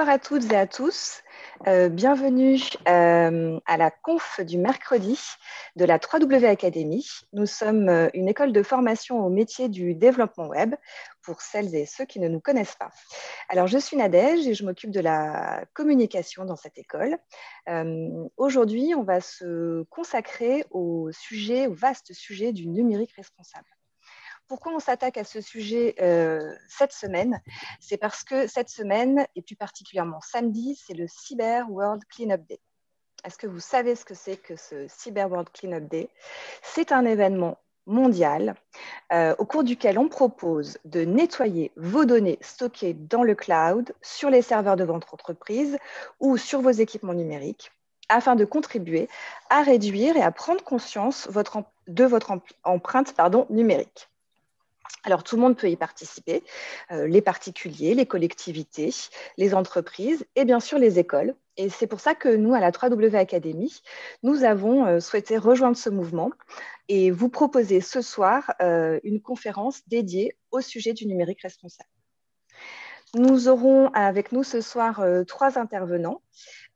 Bonsoir à toutes et à tous. Bienvenue à la conf du mercredi de la 3W Academy. Nous sommes une école de formation au métier du développement web pour celles et ceux qui ne nous connaissent pas. Alors, je suis Nadège et je m'occupe de la communication dans cette école. Aujourd'hui, on va se consacrer au vaste sujet du numérique responsable. Pourquoi on s'attaque à ce sujet cette semaine? C'est parce que cette semaine, et plus particulièrement samedi, c'est le Cyber World Cleanup Day. Est-ce que vous savez ce que c'est que ce Cyber World Cleanup Day? C'est un événement mondial au cours duquel on propose de nettoyer vos données stockées dans le cloud, sur les serveurs de votre entreprise ou sur vos équipements numériques, afin de contribuer à réduire et à prendre conscience de votre empreinte numérique. Alors, tout le monde peut y participer, les particuliers, les collectivités, les entreprises et bien sûr les écoles. Et c'est pour ça que nous, à la 3W Academy, nous avons souhaité rejoindre ce mouvement et vous proposer ce soir une conférence dédiée au sujet du numérique responsable. Nous aurons avec nous ce soir 3 intervenants.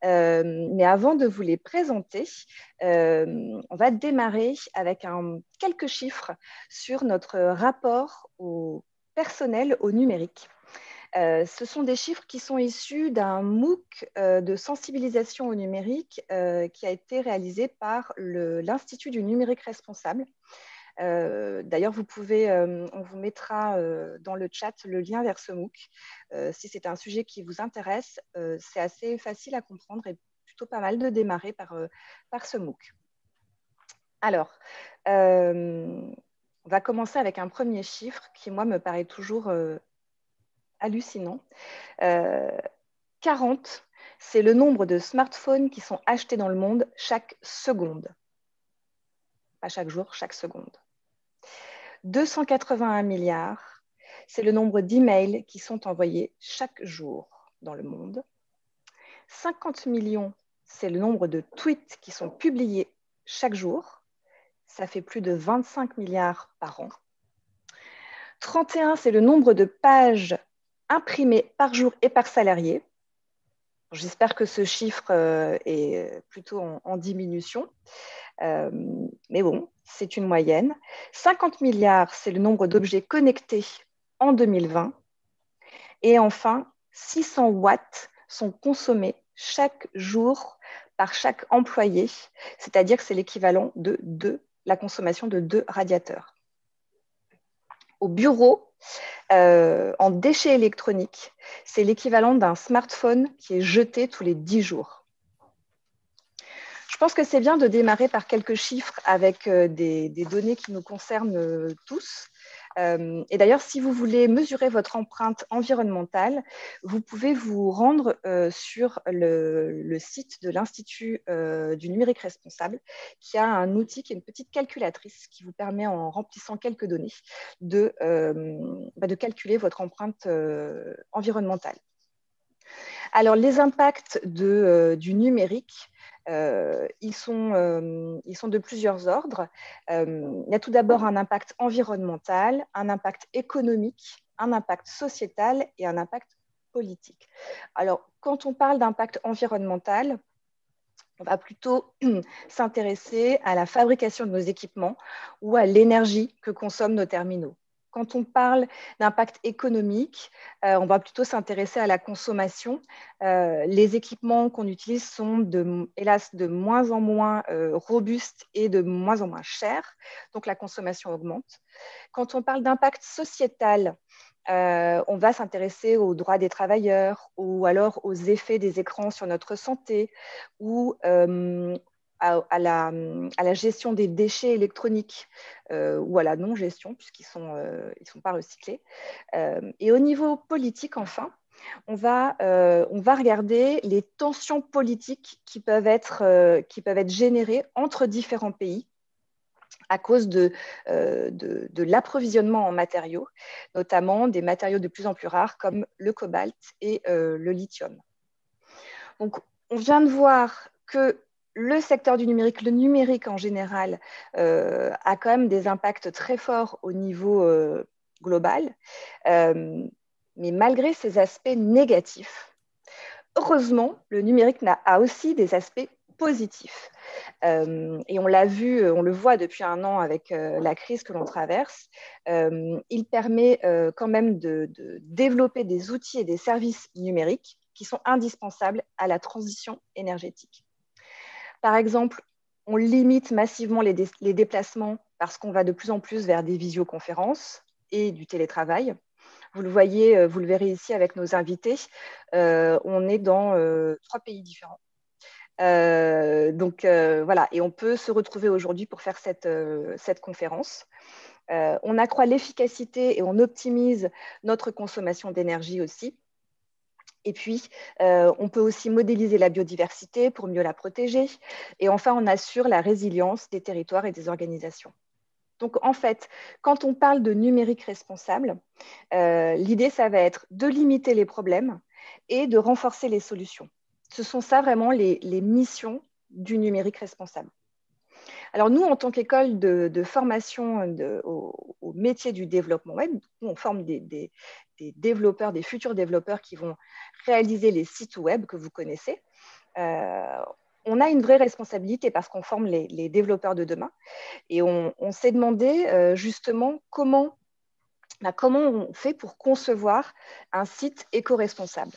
Mais avant de vous les présenter, on va démarrer avec quelques chiffres sur notre rapport au personnel au numérique. Ce sont des chiffres qui sont issus d'un MOOC de sensibilisation au numérique qui a été réalisé par l'Institut du numérique responsable. D'ailleurs, on vous mettra dans le chat le lien vers ce MOOC. Si c'est un sujet qui vous intéresse, c'est assez facile à comprendre et plutôt pas mal de démarrer par ce MOOC. Alors, on va commencer avec un premier chiffre qui, moi, me paraît toujours hallucinant. 40, c'est le nombre de smartphones qui sont achetés dans le monde chaque seconde. Pas chaque jour, chaque seconde. 281 milliards, c'est le nombre d'emails qui sont envoyés chaque jour dans le monde. 50 millions, c'est le nombre de tweets qui sont publiés chaque jour. Ça fait plus de 25 milliards par an. 31, c'est le nombre de pages imprimées par jour et par salarié. J'espère que ce chiffre est plutôt en diminution. Mais bon, c'est une moyenne. 50 milliards, c'est le nombre d'objets connectés en 2020. Et enfin, 600 watts sont consommés chaque jour par chaque employé, c'est-à-dire que c'est l'équivalent de la consommation de 2 radiateurs. Au bureau, en déchets électroniques, c'est l'équivalent d'un smartphone qui est jeté tous les 10 jours. Je pense que c'est bien de démarrer par quelques chiffres avec des données qui nous concernent tous. Et d'ailleurs, si vous voulez mesurer votre empreinte environnementale, vous pouvez vous rendre sur le site de l'Institut du numérique responsable, qui a un outil qui est une petite calculatrice qui vous permet, en remplissant quelques données, de calculer votre empreinte environnementale. Alors, les impacts du numérique, ils sont de plusieurs ordres. Il y a tout d'abord un impact environnemental, un impact économique, un impact sociétal et un impact politique. Alors, quand on parle d'impact environnemental, on va plutôt s'intéresser à la fabrication de nos équipements ou à l'énergie que consomment nos terminaux. Quand on parle d'impact économique, on va plutôt s'intéresser à la consommation. Les équipements qu'on utilise sont, hélas, de moins en moins robustes et de moins en moins chers. Donc, la consommation augmente. Quand on parle d'impact sociétal, on va s'intéresser aux droits des travailleurs ou alors aux effets des écrans sur notre santé ou à la gestion des déchets électroniques ou à la non-gestion puisqu'ils ils sont pas recyclés. Et au niveau politique, enfin, on va regarder les tensions politiques qui peuvent être générées entre différents pays à cause de l'approvisionnement en matériaux, notamment des matériaux de plus en plus rares comme le cobalt et le lithium. Donc, on vient de voir que le secteur du numérique, le numérique en général, a quand même des impacts très forts au niveau global, mais malgré ces aspects négatifs, heureusement, le numérique a aussi des aspects positifs. Et on l'a vu, on le voit depuis un an avec la crise que l'on traverse. Il permet quand même de développer des outils et des services numériques qui sont indispensables à la transition énergétique. Par exemple, on limite massivement les déplacements parce qu'on va de plus en plus vers des visioconférences et du télétravail. Vous le voyez, vous le verrez ici avec nos invités. On est dans 3 pays différents. Voilà, et on peut se retrouver aujourd'hui pour faire cette conférence. On accroît l'efficacité et on optimise notre consommation d'énergie aussi. Et puis, on peut aussi modéliser la biodiversité pour mieux la protéger. Et enfin, on assure la résilience des territoires et des organisations. Donc, en fait, quand on parle de numérique responsable, l'idée, ça va être de limiter les problèmes et de renforcer les solutions. Ce sont ça vraiment les missions du numérique responsable. Alors, nous, en tant qu'école de formation au métier du développement web, on forme des développeurs, des futurs développeurs qui vont réaliser les sites web que vous connaissez. On a une vraie responsabilité parce qu'on forme les développeurs de demain. Et on s'est demandé justement comment on fait pour concevoir un site éco-responsable.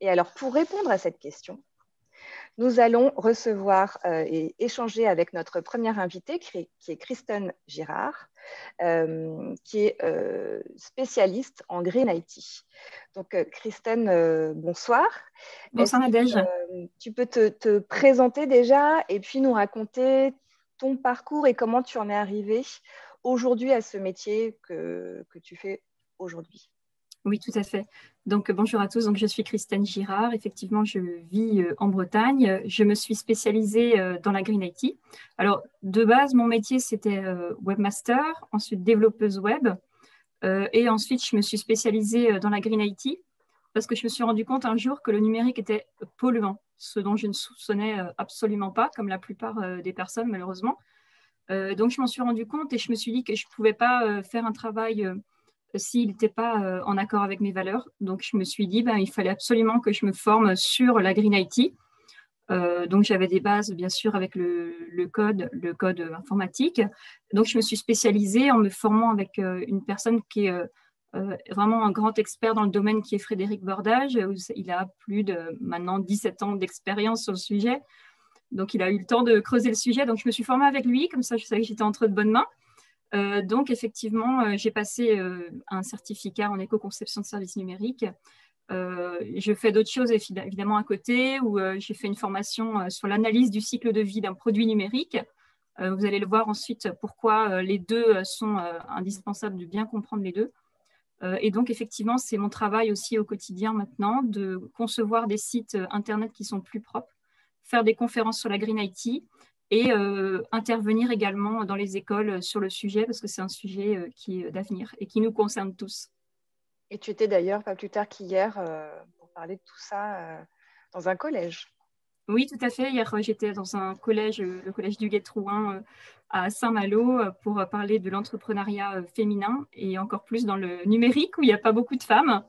Et alors, pour répondre à cette question, nous allons recevoir et échanger avec notre première invitée, qui est Kristen Girard, qui est spécialiste en Green IT. Donc, Kristen, bonsoir. Bonsoir Nadège. Tu peux te présenter déjà et puis nous raconter ton parcours et comment tu en es arrivée aujourd'hui à ce métier que tu fais aujourd'hui? Oui, tout à fait. Donc, bonjour à tous. Donc, je suis Kristen Girard. Effectivement, je vis en Bretagne. Je me suis spécialisée dans la Green IT. Alors, de base, mon métier, c'était webmaster, ensuite développeuse web. Et ensuite, je me suis spécialisée dans la Green IT parce que je me suis rendu compte un jour que le numérique était polluant, ce dont je ne soupçonnais absolument pas, comme la plupart des personnes, malheureusement. Donc, je m'en suis rendu compte et je me suis dit que je ne pouvais pas faire un travail s'il n'était pas en accord avec mes valeurs. Donc, je me suis dit, il fallait absolument que je me forme sur la Green IT. Donc, j'avais des bases, bien sûr, avec le code informatique. Donc, je me suis spécialisée en me formant avec une personne qui est vraiment un grand expert dans le domaine, qui est Frédéric Bordage. Il a plus de, maintenant, 17 ans d'expérience sur le sujet. Donc, il a eu le temps de creuser le sujet. Donc, je me suis formée avec lui. Comme ça, je savais que j'étais entre de bonnes mains. Donc, effectivement, j'ai passé un certificat en éco-conception de services numériques. Je fais d'autres choses, évidemment, à côté, où j'ai fait une formation sur l'analyse du cycle de vie d'un produit numérique. Vous allez le voir ensuite pourquoi les deux sont indispensables de bien comprendre les deux. Et donc, effectivement, c'est mon travail aussi au quotidien maintenant de concevoir des sites Internet qui sont plus propres, faire des conférences sur la Green IT et intervenir également dans les écoles sur le sujet parce que c'est un sujet qui est d'avenir et qui nous concerne tous. Et tu étais d'ailleurs pas plus tard qu'hier pour parler de tout ça dans un collège. Oui, tout à fait. Hier, j'étais dans un collège, le collège du Guet-Trouin à Saint-Malo pour parler de l'entrepreneuriat féminin et encore plus dans le numérique où il n'y a pas beaucoup de femmes.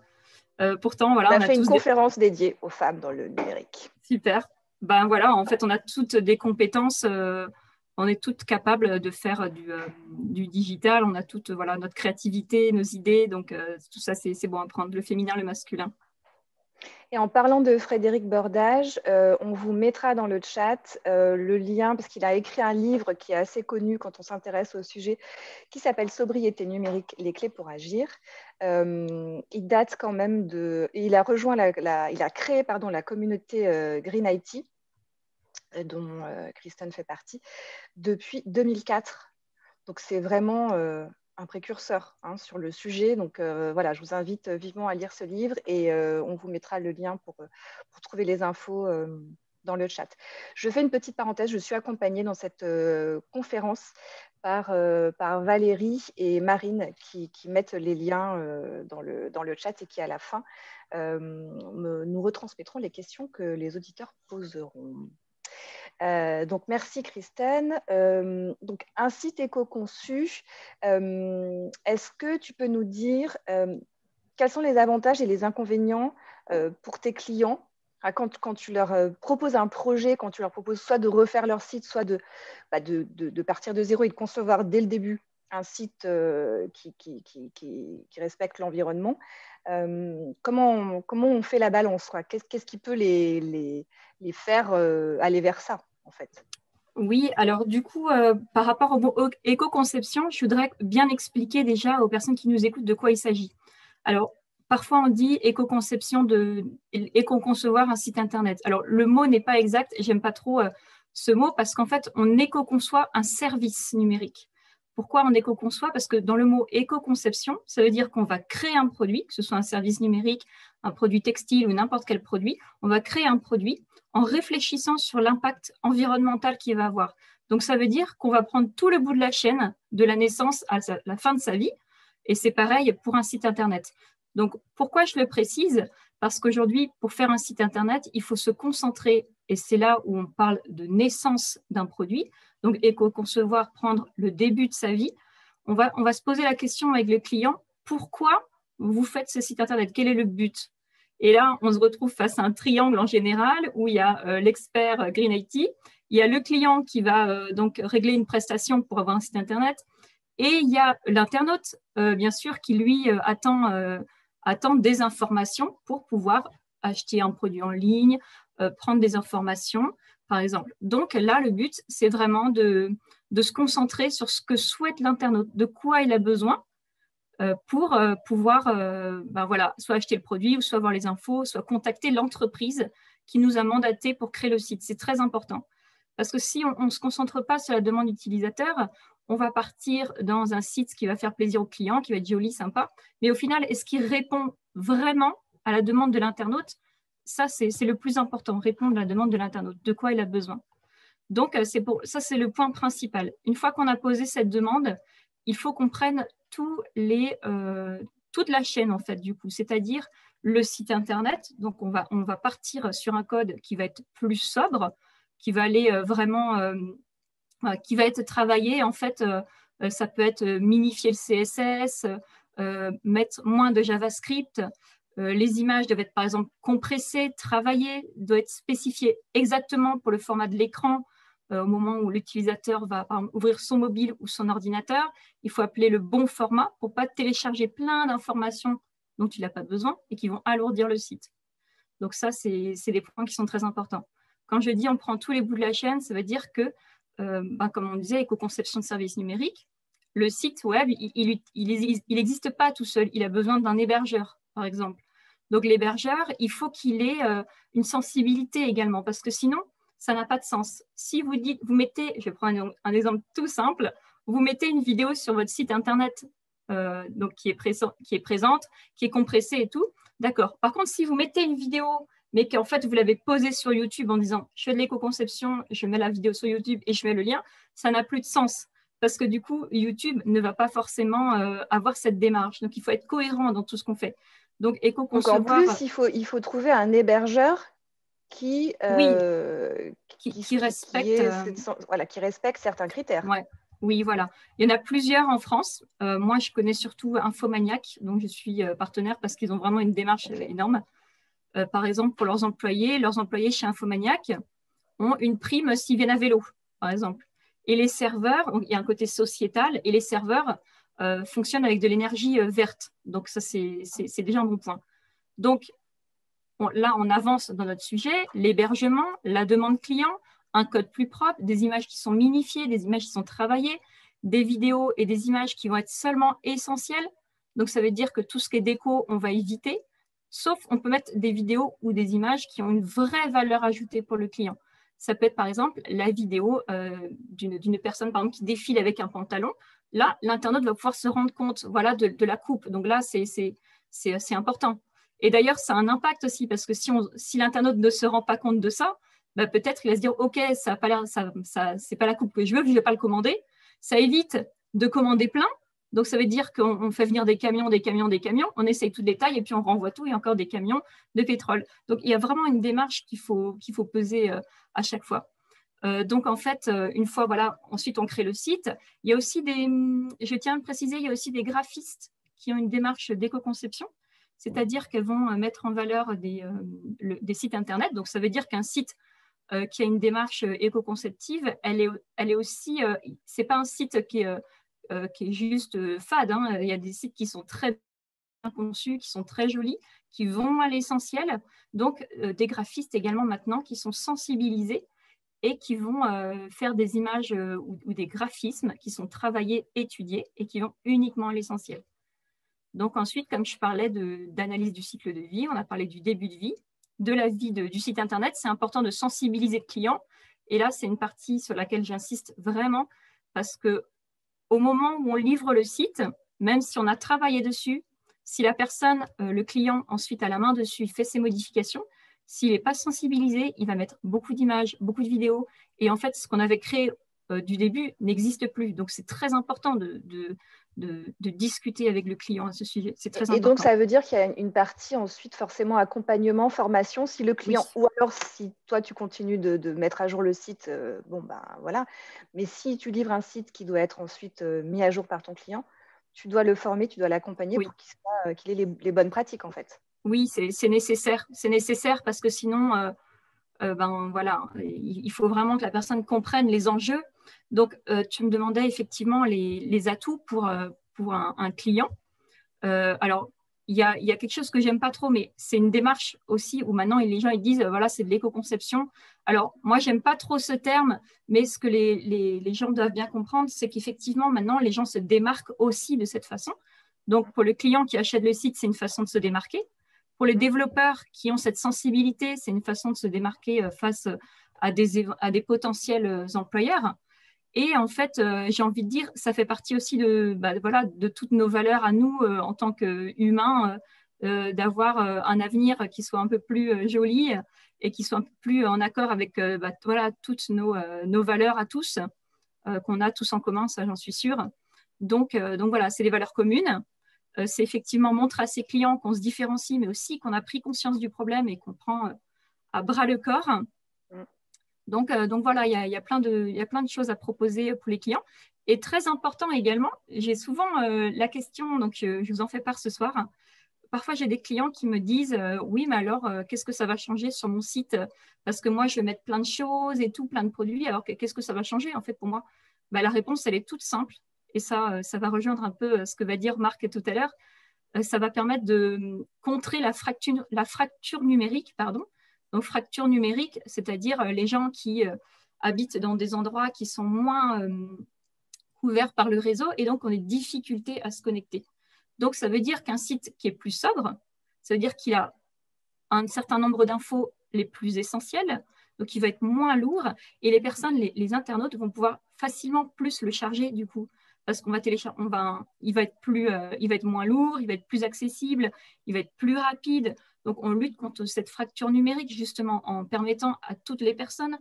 Pourtant, voilà, On a on a fait une tous conférence dédiée aux femmes dans le numérique. Super. Ben voilà, en fait, on a toutes des compétences. On est toutes capables de faire du digital. On a toutes voilà, notre créativité, nos idées. Donc, tout ça, c'est bon à prendre, le féminin, le masculin. Et en parlant de Frédéric Bordage, on vous mettra dans le chat le lien, parce qu'il a écrit un livre qui est assez connu quand on s'intéresse au sujet, qui s'appelle Sobriété numérique, les clés pour agir. Il date quand même de... Il a rejoint il a créé la communauté Green IT, dont Kristen fait partie, depuis 2004. Donc c'est vraiment un précurseur sur le sujet. Donc voilà, je vous invite vivement à lire ce livre et on vous mettra le lien pour trouver les infos dans le chat. Je fais une petite parenthèse, je suis accompagnée dans cette conférence par Valérie et Marine qui mettent les liens dans le chat et qui à la fin nous retransmettront les questions que les auditeurs poseront. Donc, merci Kristen. Donc, un site éco-conçu, est-ce que tu peux nous dire quels sont les avantages et les inconvénients pour tes clients Quand tu leur proposes un projet, quand tu leur proposes soit de refaire leur site, soit de partir de zéro et de concevoir dès le début un site qui respecte l'environnement, comment on fait la balance, quoi? Qu'est-ce qui peut les faire aller vers ça, en fait? Oui, alors du coup, par rapport au mot éco-conception, je voudrais bien expliquer déjà aux personnes qui nous écoutent de quoi il s'agit. Alors, parfois on dit éco-conception éco-concevoir un site internet. Alors, le mot n'est pas exact, j'aime pas trop ce mot parce qu'en fait, on éco-conçoit un service numérique. Pourquoi on éco-conçoit? Parce que dans le mot éco-conception, ça veut dire qu'on va créer un produit, que ce soit un service numérique, un produit textile ou n'importe quel produit, on va créer un produit en réfléchissant sur l'impact environnemental qu'il va avoir. Donc, ça veut dire qu'on va prendre tout le bout de la chaîne, de la naissance à la fin de sa vie, et c'est pareil pour un site Internet. Donc, pourquoi je le précise? Parce qu'aujourd'hui, pour faire un site Internet, il faut se concentrer, et c'est là où on parle de naissance d'un produit, donc éco-concevoir, prendre le début de sa vie. On va se poser la question avec le client, pourquoi vous faites ce site Internet? Quel est le but? Et là, on se retrouve face à un triangle en général où il y a l'expert Green IT, il y a le client qui va donc régler une prestation pour avoir un site Internet, et il y a l'internaute, bien sûr, qui lui attend des informations pour pouvoir acheter un produit en ligne, prendre des informations, par exemple. Donc là, le but, c'est vraiment de se concentrer sur ce que souhaite l'internaute, de quoi il a besoin pour pouvoir voilà, soit acheter le produit, ou soit avoir les infos, soit contacter l'entreprise qui nous a mandaté pour créer le site. C'est très important. Parce que si on ne se concentre pas sur la demande utilisateur, on va partir dans un site qui va faire plaisir au client, qui va être joli, sympa. Mais au final, est-ce qu'il répond vraiment à la demande de l'internaute? Ça, c'est le plus important, répondre à la demande de l'internaute, de quoi il a besoin. Donc, ça, c'est le point principal. Une fois qu'on a posé cette demande, il faut qu'on prenne toute la chaîne, en fait, du coup, c'est-à-dire le site Internet. Donc, on va partir sur un code qui va être plus sobre, qui va aller qui va être travaillé, en fait, ça peut être minifier le CSS, mettre moins de JavaScript, les images doivent être, par exemple, compressées, travaillées, doivent être spécifiées exactement pour le format de l'écran. Au moment où l'utilisateur va par exemple, ouvrir son mobile ou son ordinateur, il faut appeler le bon format pour ne pas télécharger plein d'informations dont il n'a pas besoin et qui vont alourdir le site. Donc ça, c'est des points qui sont très importants. Quand je dis on prend tous les bouts de la chaîne, ça veut dire que, comme on disait, éco-conception de services numériques, le site web, il n'existe pas tout seul. Il a besoin d'un hébergeur, par exemple. Donc l'hébergeur, il faut qu'il ait une sensibilité également, parce que sinon, ça n'a pas de sens. Si vous mettez, je vais prendre un exemple tout simple, vous mettez une vidéo sur votre site internet donc qui est présente, qui est compressée et tout, d'accord. Par contre, si vous mettez une vidéo, mais qu'en fait, vous l'avez posée sur YouTube en disant « je fais de l'éco-conception, je mets la vidéo sur YouTube et je mets le lien », ça n'a plus de sens. Parce que du coup, YouTube ne va pas forcément avoir cette démarche. Donc, il faut être cohérent dans tout ce qu'on fait. Donc, éco-concevoir… Donc, en plus, il faut trouver un hébergeur qui respecte… qui respecte certains critères. Ouais. Oui, voilà. Il y en a plusieurs en France. Moi, je connais surtout Infomaniac, dont je suis partenaire parce qu'ils ont vraiment une démarche énorme. Par exemple, pour leurs employés chez Infomaniac ont une prime s'ils viennent à vélo, par exemple. Et les serveurs, il y a un côté sociétal, et les serveurs fonctionnent avec de l'énergie verte. Donc, ça, c'est déjà un bon point. Donc, là, on avance dans notre sujet, l'hébergement, la demande client, un code plus propre, des images qui sont minifiées, des images qui sont travaillées, des vidéos et des images qui vont être seulement essentielles. Donc, ça veut dire que tout ce qui est déco, on va éviter, sauf on peut mettre des vidéos ou des images qui ont une vraie valeur ajoutée pour le client. Ça peut être, par exemple, la vidéo d'une personne, par exemple, qui défile avec un pantalon. Là, l'internaute va pouvoir se rendre compte voilà, de la coupe. Donc là, c'est important. Et d'ailleurs, ça a un impact aussi, parce que si l'internaute ne se rend pas compte de ça, bah, peut-être il va se dire « Ok, ça n'a pas l'air, c'est pas la coupe que je veux, je ne vais pas le commander ». Ça évite de commander plein. Donc, ça veut dire qu'on fait venir des camions, on essaye tout le détail et puis on renvoie tout et encore des camions de pétrole. Donc, il y a vraiment une démarche qu'il faut peser à chaque fois. Donc, en fait, une fois, voilà, ensuite on crée le site. Il y a aussi je tiens à le préciser, il y a aussi des graphistes qui ont une démarche d'éco-conception. c'est-à-dire qu'elles vont mettre en valeur des sites Internet. Donc, ça veut dire qu'un site qui a une démarche éco-conceptive, elle est aussi, c'est pas un site qui est juste fade, hein. Il y a des sites qui sont très bien conçus, qui sont très jolis, qui vont à l'essentiel. Donc, des graphistes également maintenant qui sont sensibilisés et qui vont faire des images ou des graphismes qui sont travaillés, étudiés et qui vont uniquement à l'essentiel. Donc ensuite, comme je parlais d'analyse du cycle de vie, on a parlé du début de vie, de la vie du site Internet. C'est important de sensibiliser le client. Et là, c'est une partie sur laquelle j'insiste vraiment parce qu'au moment où on livre le site, même si on a travaillé dessus, si la personne, le client, ensuite a la main dessus, il fait ses modifications, s'il n'est pas sensibilisé, il va mettre beaucoup d'images, beaucoup de vidéos. Et en fait, ce qu'on avait créé du début n'existe plus. Donc, c'est très important de discuter avec le client à ce sujet. C'est très important. Et donc, ça veut dire qu'il y a une partie ensuite forcément accompagnement, formation. Si le client, oui. Ou alors si toi, tu continues de mettre à jour le site, bon, ben voilà. Mais si tu livres un site qui doit être ensuite mis à jour par ton client, tu dois le former, tu dois l'accompagner oui. Pour qu'il ait les bonnes pratiques, en fait. Oui, c'est nécessaire. C'est nécessaire parce que sinon, ben, voilà, il faut vraiment que la personne comprenne les enjeux. Donc, tu me demandais effectivement les atouts pour un client. Alors, il y a quelque chose que j'aime pas trop, mais c'est une démarche aussi où maintenant les gens ils disent voilà, c'est de l'éco-conception. Alors, moi, j'aime pas trop ce terme, mais ce que les gens doivent bien comprendre, c'est qu'effectivement, maintenant, les gens se démarquent aussi de cette façon. Donc, pour le client qui achète le site, c'est une façon de se démarquer. Pour les développeurs qui ont cette sensibilité, c'est une façon de se démarquer face à des potentiels employeurs. Et en fait, j'ai envie de dire, ça fait partie aussi de toutes nos valeurs à nous en tant qu'humains, d'avoir un avenir qui soit un peu plus joli et qui soit un peu plus en accord avec toutes nos valeurs à tous, qu'on a tous en commun, ça j'en suis sûre. Donc voilà, c'est les valeurs communes. C'est effectivement montrer à ses clients qu'on se différencie, mais aussi qu'on a pris conscience du problème et qu'on prend à bras le corps. Donc voilà, il y a plein de choses à proposer pour les clients. Et très important également, j'ai souvent la question, donc je vous en fais part ce soir. Parfois, j'ai des clients qui me disent oui, mais alors, qu'est-ce que ça va changer sur mon site? Parce que moi, je vais mettre plein de choses et tout, plein de produits. Alors, qu'est-ce que ça va changer en fait pour moi? La réponse, elle est toute simple. Et ça va rejoindre un peu ce que va dire Marc tout à l'heure. Ça va permettre de contrer la fracture numérique, pardon. Donc, fracture numérique, c'est-à-dire les gens qui habitent dans des endroits qui sont moins couverts par le réseau et donc ont des difficultés à se connecter. Donc, ça veut dire qu'un site qui est plus sobre, ça veut dire qu'il a un certain nombre d'infos les plus essentielles, donc il va être moins lourd et les personnes, les internautes vont pouvoir facilement plus le charger du coup. Parce qu'on va télécharger, il va être moins lourd, il va être plus accessible, il va être plus rapide. Donc, on lutte contre cette fracture numérique justement en permettant à toutes les personnes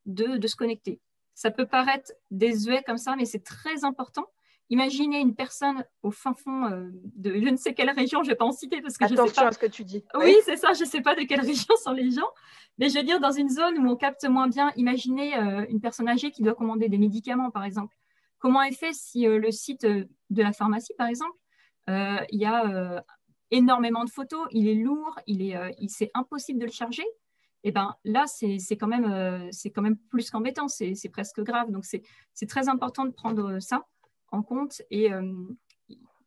de se connecter. Ça peut paraître désuet comme ça, mais c'est très important. Imaginez une personne au fin fond de je ne sais quelle région, je ne vais pas en citer parce que attention je sais pas. À ce que tu dis. Oui, c'est ça, je ne sais pas de quelle région sont les gens. Mais je veux dire, dans une zone où on capte moins bien, imaginez une personne âgée qui doit commander des médicaments, par exemple. Comment est fait si le site de la pharmacie, par exemple, il y a énormément de photos, il est lourd, c'est impossible de le charger? Et ben là, c'est quand même plus qu'embêtant, c'est presque grave. Donc, c'est très important de prendre ça en compte. Et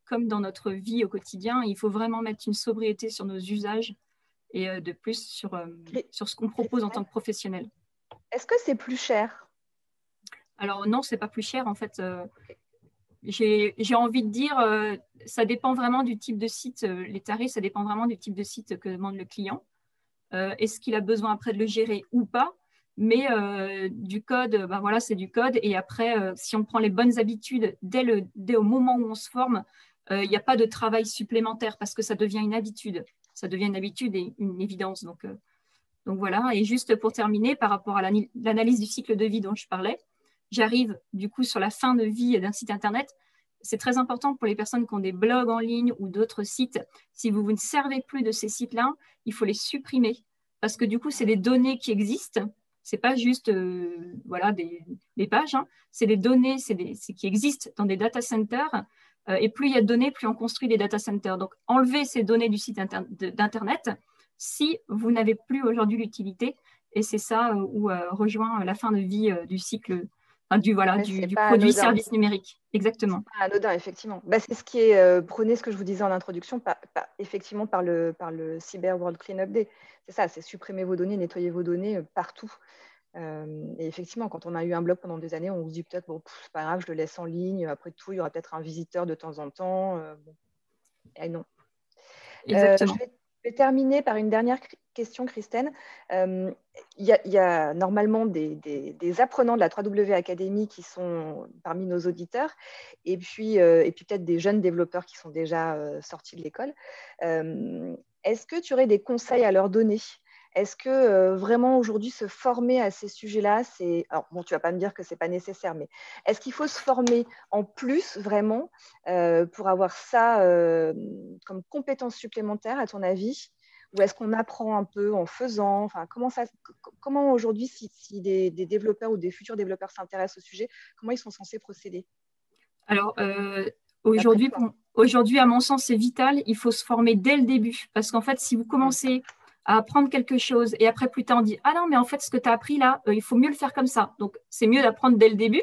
comme dans notre vie au quotidien, il faut vraiment mettre une sobriété sur nos usages et de plus sur ce qu'on propose en tant que professionnel. Est-ce que c'est plus cher? Alors non, c'est pas plus cher en fait. J'ai envie de dire, ça dépend vraiment du type de site. Les tarifs, ça dépend vraiment du type de site que demande le client. Est-ce qu'il a besoin après de le gérer ou pas? Mais du code, voilà, c'est du code. Et après, si on prend les bonnes habitudes dès au moment où on se forme, il n'y a pas de travail supplémentaire parce que ça devient une habitude. Ça devient une habitude et une évidence. Donc voilà. Et juste pour terminer, par rapport à l'analyse du cycle de vie dont je parlais, j'arrive du coup sur la fin de vie d'un site Internet. C'est très important pour les personnes qui ont des blogs en ligne ou d'autres sites. Si vous ne servez plus de ces sites-là, il faut les supprimer parce que du coup, c'est des données qui existent. Ce n'est pas juste voilà, des pages. Hein. C'est des données qui existent dans des data centers Et plus il y a de données, plus on construit des data centers. Donc, enlever ces données du site d'Internet si vous n'avez plus aujourd'hui l'utilité. Et c'est ça où rejoint la fin de vie du cycle, du pas produit anodin. service numérique. Exactement. Pas anodin, effectivement. Bah, c'est ce qui est prôné, ce que je vous disais en introduction, effectivement par le Cyber World Cleanup Day. C'est ça, c'est supprimer vos données, nettoyer vos données partout. Et effectivement, quand on a eu un blog pendant des années, on se dit peut-être, bon, c'est pas grave, je le laisse en ligne. Après tout, il y aura peut-être un visiteur de temps en temps. Bon. Et non. Exactement. Je vais terminer par une dernière question, Christine. Il y a normalement des apprenants de la 3W Academy qui sont parmi nos auditeurs, et puis peut-être des jeunes développeurs qui sont déjà sortis de l'école. Est-ce que tu aurais des conseils à leur donner? Est-ce que vraiment aujourd'hui se former à ces sujets-là, c'est... Alors bon, tu ne vas pas me dire que ce n'est pas nécessaire, mais est-ce qu'il faut se former en plus vraiment pour avoir ça comme compétence supplémentaire à ton avis? Ou est-ce qu'on apprend un peu en faisant? Enfin, comment aujourd'hui, si des développeurs ou des futurs développeurs s'intéressent au sujet, comment ils sont censés procéder? Alors, aujourd'hui, à mon sens, c'est vital. Il faut se former dès le début. Parce qu'en fait, si vous commencez à apprendre quelque chose et après, plus tard, on dit « Ah non, mais en fait, ce que tu as appris là, il faut mieux le faire comme ça. » Donc, c'est mieux d'apprendre dès le début.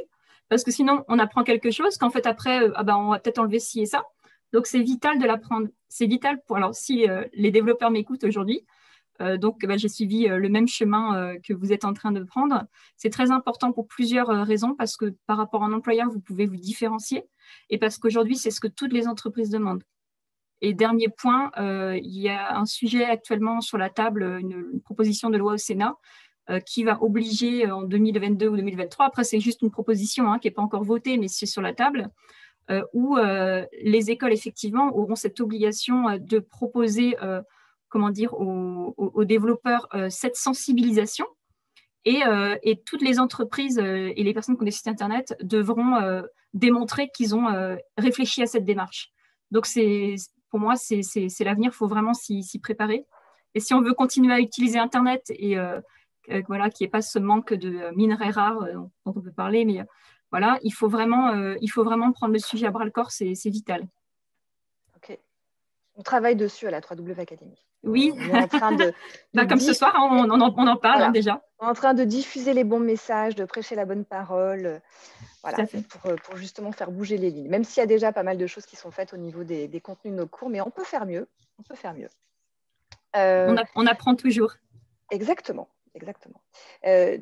Parce que sinon, on apprend quelque chose qu'en fait, après, on va peut-être enlever ci et ça. Donc, c'est vital de l'apprendre. C'est vital pour… Alors, si les développeurs m'écoutent aujourd'hui, j'ai suivi le même chemin que vous êtes en train de prendre. C'est très important pour plusieurs raisons, parce que par rapport à un employeur, vous pouvez vous différencier, et parce qu'aujourd'hui, c'est ce que toutes les entreprises demandent. Et dernier point, il y a un sujet actuellement sur la table, une proposition de loi au Sénat, qui va obliger en 2022 ou 2023, après c'est juste une proposition qui n'est pas encore votée, mais c'est sur la table, où les écoles, effectivement, auront cette obligation de proposer aux développeurs cette sensibilisation, et toutes les entreprises et les personnes qui ont des sites Internet devront démontrer qu'ils ont réfléchi à cette démarche. Donc, pour moi, c'est l'avenir, il faut vraiment s'y préparer. Et si on veut continuer à utiliser Internet et qu'il n'y ait pas ce manque de minerais rares dont on peut parler, mais voilà, il faut vraiment prendre le sujet à bras-le-corps, c'est vital. Ok. On travaille dessus à la 3W Academy. Oui, on est en train de comme ce soir, on en parle voilà. Déjà. On est en train de diffuser les bons messages, de prêcher la bonne parole, voilà, pour justement faire bouger les lignes. Même s'il y a déjà pas mal de choses qui sont faites au niveau des contenus de nos cours, mais on peut faire mieux. On peut faire mieux. On apprend toujours. Exactement. Exactement.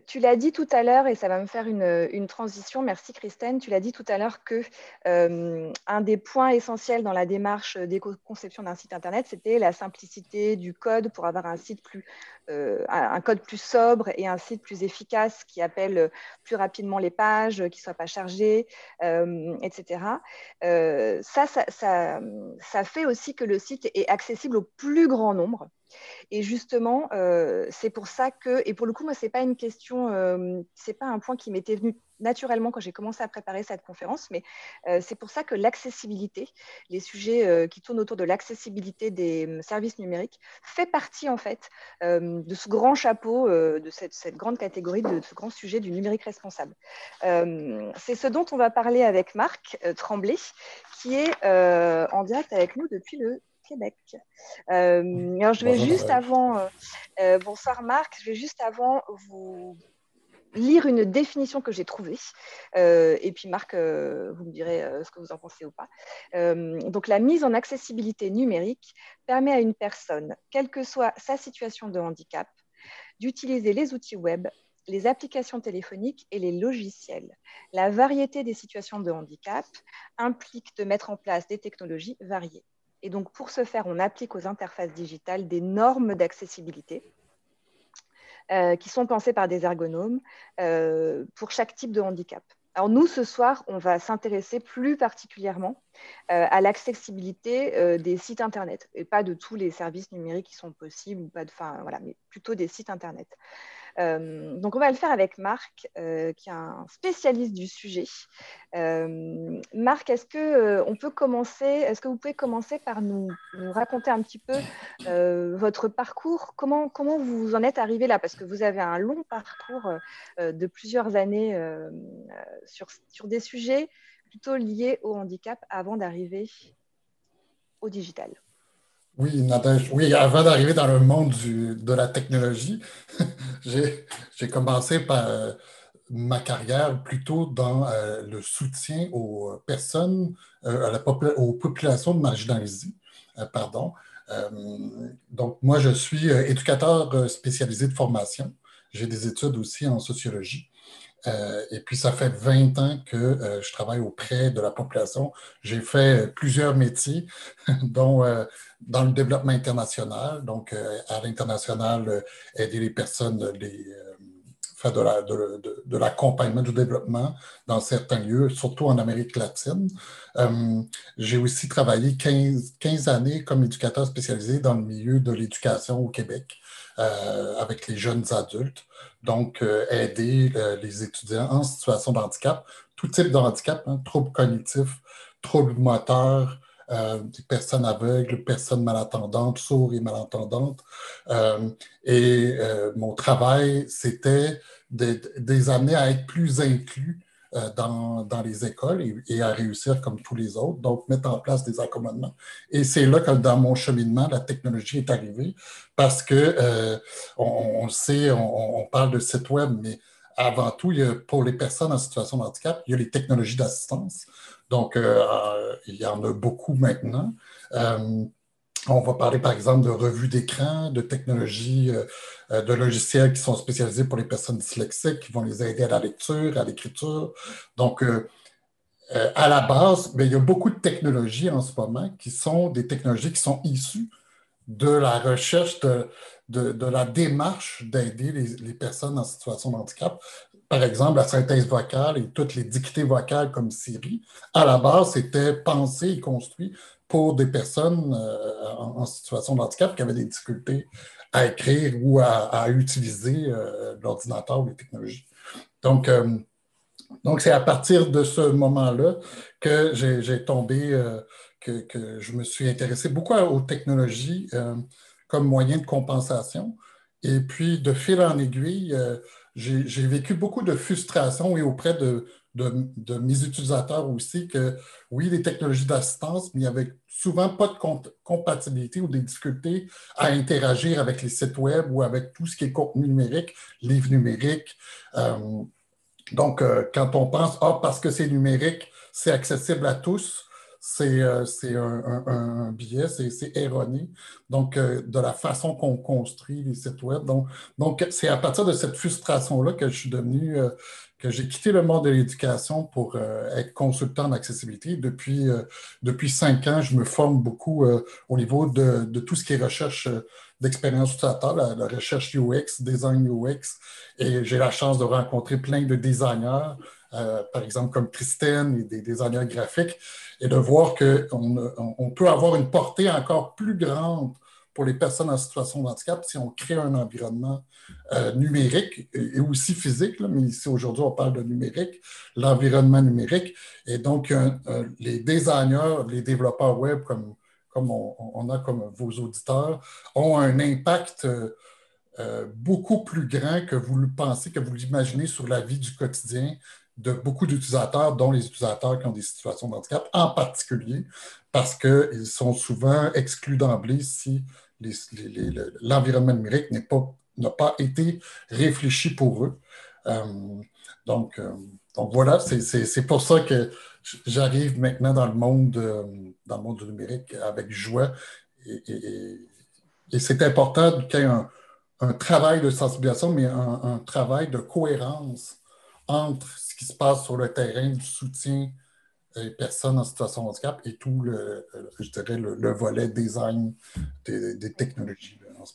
Tu l'as dit tout à l'heure, et ça va me faire une transition. Merci Christine. Tu l'as dit tout à l'heure que un des points essentiels dans la démarche d'éco-conception d'un site Internet, c'était la simplicité du code pour avoir un code plus sobre et un site plus efficace qui appelle plus rapidement les pages, qui ne soient pas chargées, etc. Ça fait aussi que le site est accessible au plus grand nombre. Et justement, c'est pour ça que, et pour le coup, moi, c'est pas une question, c'est pas un point qui m'était venu naturellement quand j'ai commencé à préparer cette conférence, mais c'est pour ça que l'accessibilité, les sujets qui tournent autour de l'accessibilité des services numériques, fait partie en fait de ce grand chapeau, de cette grande catégorie, de ce grand sujet du numérique responsable. C'est ce dont on va parler avec Marc Tremblay, qui est en direct avec nous depuis le Québec. Alors je vais juste avant, bonsoir Marc, je vais juste avant vous lire une définition que j'ai trouvée, et puis Marc, vous me direz ce que vous en pensez ou pas. Donc la mise en accessibilité numérique permet à une personne, quelle que soit sa situation de handicap, d'utiliser les outils web, les applications téléphoniques et les logiciels. La variété des situations de handicap implique de mettre en place des technologies variées. Et donc, pour ce faire, on applique aux interfaces digitales des normes d'accessibilité qui sont pensées par des ergonomes pour chaque type de handicap. Alors nous, ce soir, on va s'intéresser plus particulièrement à l'accessibilité des sites Internet, et pas de tous les services numériques qui sont possibles, ou pas voilà, mais plutôt des sites Internet. Donc, on va le faire avec Marc, qui est un spécialiste du sujet. Marc, est-ce que vous pouvez commencer par nous raconter un petit peu votre parcours? Comment vous en êtes arrivé là? Parce que vous avez un long parcours de plusieurs années sur des sujets plutôt lié au handicap avant d'arriver au digital? Oui, Nadège. Oui, avant d'arriver dans le monde de la technologie, j'ai, j'ai commencé par ma carrière plutôt dans le soutien aux personnes, aux populations marginalisées. Pardon. Euh, donc, moi, je suis éducateur spécialisé de formation. J'ai des études aussi en sociologie. Et puis, ça fait 20 ans que je travaille auprès de la population. J'ai fait plusieurs métiers, dont dans le développement international. Donc, à l'international, aider les personnes, faire de l'accompagnement du développement dans certains lieux, surtout en Amérique latine. Euh, j'ai aussi travaillé 15 années comme éducateur spécialisé dans le milieu de l'éducation au Québec. Avec les jeunes adultes. Donc, aider les étudiants en situation de handicap, tout type de handicap, hein, troubles cognitifs, troubles moteurs, des personnes aveugles, personnes malentendantes, sourds et malentendantes. Euh, mon travail, c'était de les amener à être plus inclus dans les écoles et à réussir comme tous les autres, donc mettre en place des accommodements. Et c'est là que dans mon cheminement, la technologie est arrivée parce que on le sait, on parle de site web, mais avant tout, pour les personnes en situation de handicap, il y a les technologies d'assistance. Donc, il y en a beaucoup maintenant. Euh, on va parler, par exemple, de revues d'écran, de technologies, de logiciels qui sont spécialisés pour les personnes dyslexiques, qui vont les aider à la lecture, à l'écriture. Donc, à la base, mais il y a beaucoup de technologies en ce moment qui sont des technologies qui sont issues de la recherche, de la démarche d'aider les personnes en situation de handicap. Par exemple, la synthèse vocale et toutes les dictées vocales comme Siri, à la base, c'était pensé et construit pour des personnes en situation de handicap qui avaient des difficultés à écrire ou à utiliser l'ordinateur ou les technologies. Donc, donc, c'est à partir de ce moment-là que j'ai tombé, que je me suis intéressé beaucoup aux technologies comme moyen de compensation. Et puis, de fil en aiguille, j'ai vécu beaucoup de frustration et auprès de mes utilisateurs aussi que oui, les technologies d'assistance, mais il n'y avait souvent pas de compatibilité ou des difficultés à interagir avec les sites web ou avec tout ce qui est contenu numérique, livres numériques. Donc, quand on pense, parce que c'est numérique, c'est accessible à tous, c'est un biais, c'est erroné. Donc, de la façon qu'on construit les sites web. Donc c'est à partir de cette frustration-là que je suis devenu, que j'ai quitté le monde de l'éducation pour être consultant en accessibilité. Depuis 5 ans, je me forme beaucoup au niveau de tout ce qui est recherche d'expérience utilisateur, la recherche UX, design UX. Et j'ai la chance de rencontrer plein de designers, par exemple comme Christine et des designers graphiques, et de voir qu'on peut avoir une portée encore plus grande pour les personnes en situation de handicap si on crée un environnement numérique et aussi physique, là, mais ici aujourd'hui on parle de numérique, l'environnement numérique. Et donc les designers, les développeurs web comme on a comme vos auditeurs, ont un impact beaucoup plus grand que vous le pensez, que vous l'imaginez sur la vie du quotidien de beaucoup d'utilisateurs, dont les utilisateurs qui ont des situations de handicap, en particulier, parce qu'ils sont souvent exclus d'emblée si l'environnement numérique n'a pas été réfléchi pour eux. Euh, donc, euh, donc voilà, c'est pour ça que j'arrive maintenant dans le monde du numérique avec joie. Et c'est important qu'il y ait un travail de sensibilisation, mais un travail de cohérence entre ce qui se passe sur le terrain du soutien des personnes en situation de handicap et tout je dirais, le volet design des technologies. Là, en ce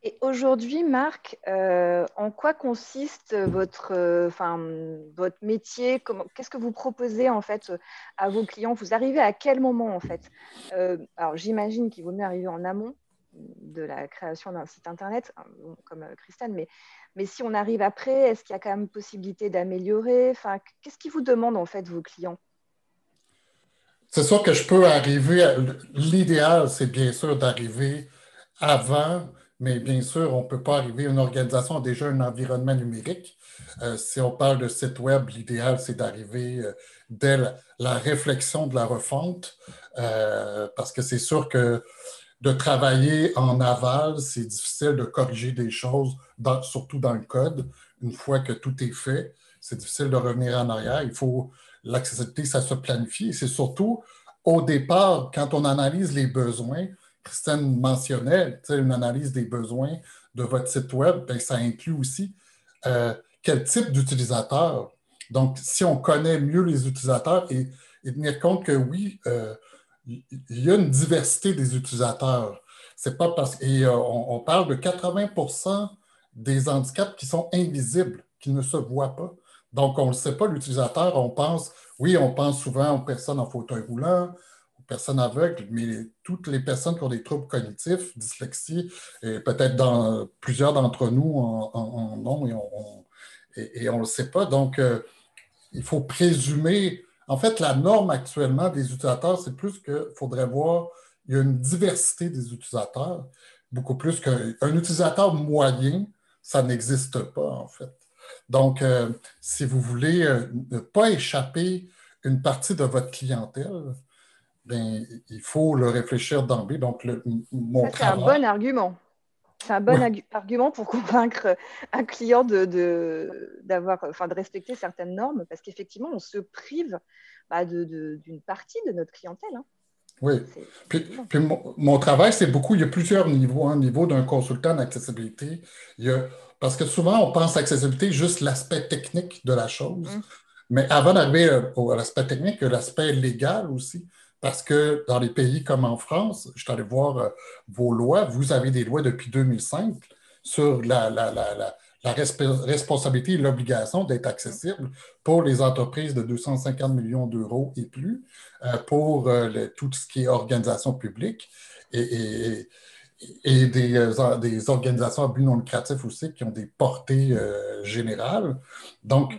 Et aujourd'hui, Marc, en quoi consiste votre métier? Qu'est-ce que vous proposez en fait à vos clients? Vous arrivez à quel moment en fait? Alors j'imagine qu'il vaut mieux arriver en amont de la création d'un site internet, comme Christine, mais si on arrive après, est-ce qu'il y a quand même possibilité d'améliorer? Enfin, qu'est-ce qu'ils vous demandent en fait vos clients? C'est sûr que je peux arriver, l'idéal, c'est bien sûr d'arriver avant, mais bien sûr, on ne peut pas arriver. Une organisation a déjà un environnement numérique. Si on parle de site web, l'idéal, c'est d'arriver dès la réflexion de la refonte, parce que c'est sûr que de travailler en aval, c'est difficile de corriger des choses, surtout dans le code. Une fois que tout est fait, c'est difficile de revenir en arrière. L'accessibilité, ça se planifie. Et c'est surtout au départ, quand on analyse les besoins, Christine mentionnait une analyse des besoins de votre site web, bien, ça inclut aussi quel type d'utilisateur. Donc, si on connaît mieux les utilisateurs et tenir compte que oui, il y a une diversité des utilisateurs. C'est pas parce et on parle de 80% des handicaps qui sont invisibles, qui ne se voient pas. Donc, on ne le sait pas, l'utilisateur, on pense souvent aux personnes en fauteuil roulant, aux personnes aveugles, mais toutes les personnes qui ont des troubles cognitifs, dyslexie, et peut-être plusieurs d'entre nous en ont et on ne le sait pas. Donc, il faut présumer. En fait, la norme actuellement des utilisateurs, c'est plus qu'il faudrait voir, il y a une diversité des utilisateurs, beaucoup plus qu'un utilisateur moyen, ça n'existe pas, en fait. Donc, si vous voulez ne pas échapper une partie de votre clientèle, bien, il faut le réfléchir d'emblée. Donc, mon Ça, c'est un travail. bon argument. C'est un Oui, bon argument pour convaincre un client de respecter certaines normes, parce qu'effectivement, on se prive d'une partie de notre clientèle. Hein. oui. C'est Puis, évident. puis mon travail, c'est beaucoup, il y a plusieurs niveaux. Un niveau d'un consultant d'accessibilité, parce que souvent, on pense accessibilité juste l'aspect technique de la chose. Mm. Mais avant d'arriver à l'aspect technique, il y a l'aspect légal aussi. Parce que dans les pays comme en France, je suis allé voir vos lois. Vous avez des lois depuis 2005 sur la responsabilité et l'obligation d'être Mm. accessible pour les entreprises de 250 millions d'euros et plus, pour tout ce qui est organisation publique et, et des organisations à but non lucratif aussi qui ont des portées générales. Donc,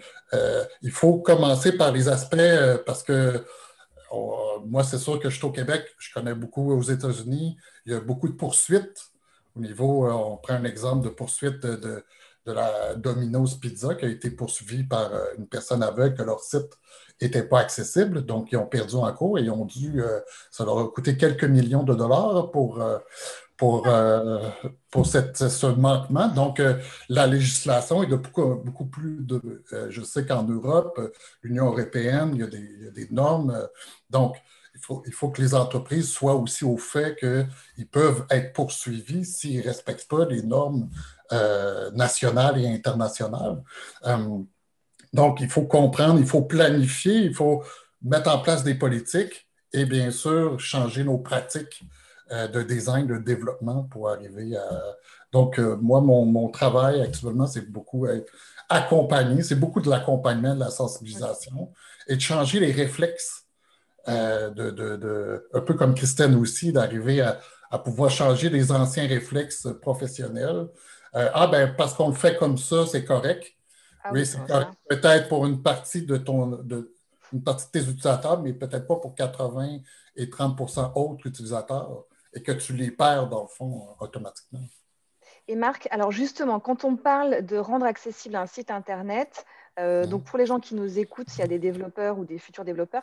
il faut commencer par les aspects parce que moi, c'est sûr que je suis au Québec, je connais beaucoup aux États-Unis, il y a beaucoup de poursuites au niveau, on prend un exemple de poursuite de la Domino's Pizza qui a été poursuivie par une personne aveugle que leur site n'était pas accessible, donc ils ont perdu en cours et ils ont ça leur a coûté quelques millions de dollars pour, euh, pour ce manquement. Donc, la législation est de beaucoup plus je sais qu'en Europe, l'Union européenne, il y a des normes. Donc, il faut que les entreprises soient aussi au fait qu'ils peuvent être poursuivis s'ils ne respectent pas les normes nationales et internationales. Donc, il faut comprendre, il faut planifier, il faut mettre en place des politiques et bien sûr changer nos pratiques de design, de développement pour arriver à... Donc, moi, mon travail actuellement, c'est beaucoup être accompagné, c'est beaucoup de l'accompagnement, de la sensibilisation et de changer les réflexes, un peu comme Christine aussi, d'arriver à pouvoir changer les anciens réflexes professionnels. Ben, parce qu'on le fait comme ça, c'est correct. Ah Oui, oui, c'est bon, correct. ça. Peut-être pour une partie une partie de tes utilisateurs, mais peut-être pas pour 80 et 30 autres utilisateurs et que tu les perds, dans le fond, automatiquement. Et Marc, alors justement, quand on parle de rendre accessible un site Internet, donc pour les gens qui nous écoutent, s'il y a des développeurs ou des futurs développeurs,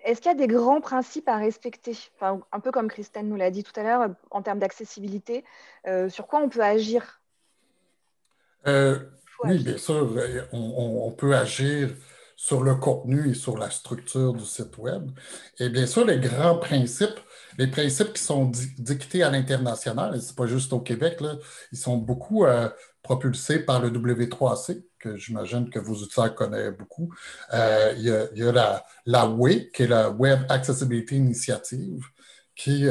est-ce qu'il y a des grands principes à respecter? Enfin, un peu comme Christine nous l'a dit tout à l'heure, en termes d'accessibilité, sur quoi on peut agir? Euh, Il faut oui, bien agir. sûr, on peut agir sur le contenu et sur la structure du site Web. Et bien sûr, les principes qui sont dictés à l'international, et ce n'est pas juste au Québec, là, ils sont beaucoup propulsés par le W3C, que j'imagine que vos utilisateurs connaissent beaucoup. Il y a la WAI, qui est la Web Accessibility Initiative, qui,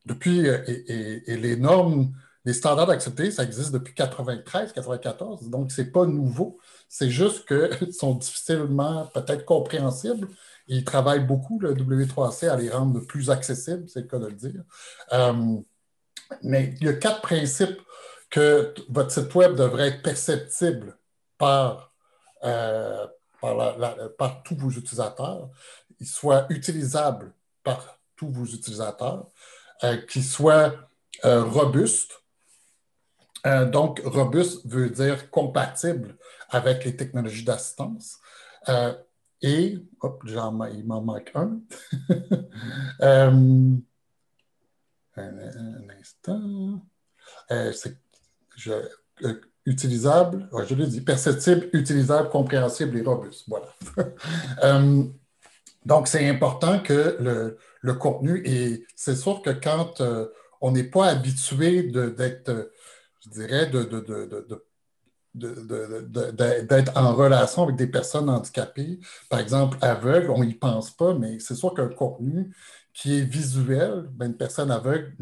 depuis, et les normes les standards d'accepté, ça existe depuis 93, 94, donc c'est pas nouveau. C'est juste qu'ils sont difficilement peut-être compréhensibles. Ils travaillent beaucoup, le W3C, à les rendre plus accessibles, c'est le cas de le dire. Euh, mais il y a 4 principes que votre site Web devrait être perceptible par, euh, par tous vos utilisateurs, qu'il soit utilisable par tous vos utilisateurs, qu'il soit robuste, Donc, robuste veut dire compatible avec les technologies d'assistance. Et, hop, il m'en manque un. Un instant. C'est je, utilisable, ouais, je l'ai dit, perceptible, utilisable, compréhensible et robuste. Voilà. Donc, c'est important que le contenu, et c'est sûr que quand on n'est pas habitué d'être, je dirais, d'être en relation avec des personnes handicapées, par exemple aveugles, on n'y pense pas, mais c'est sûr qu'un contenu qui est visuel, ben, une personne aveugle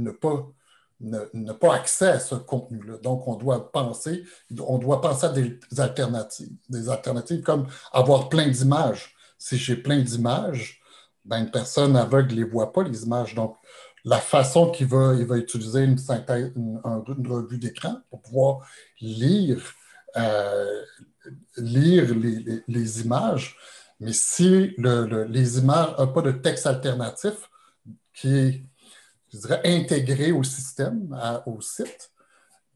n'a pas accès à ce contenu-là. Donc, on doit penser à des alternatives comme avoir plein d'images. Si j'ai plein d'images, ben, une personne aveugle ne les voit pas, les images. Donc, la façon il va utiliser une synthèse, une revue d'écran pour pouvoir lire euh, les images, mais si les images n'ont pas de texte alternatif qui est, je dirais, intégré au système, au site,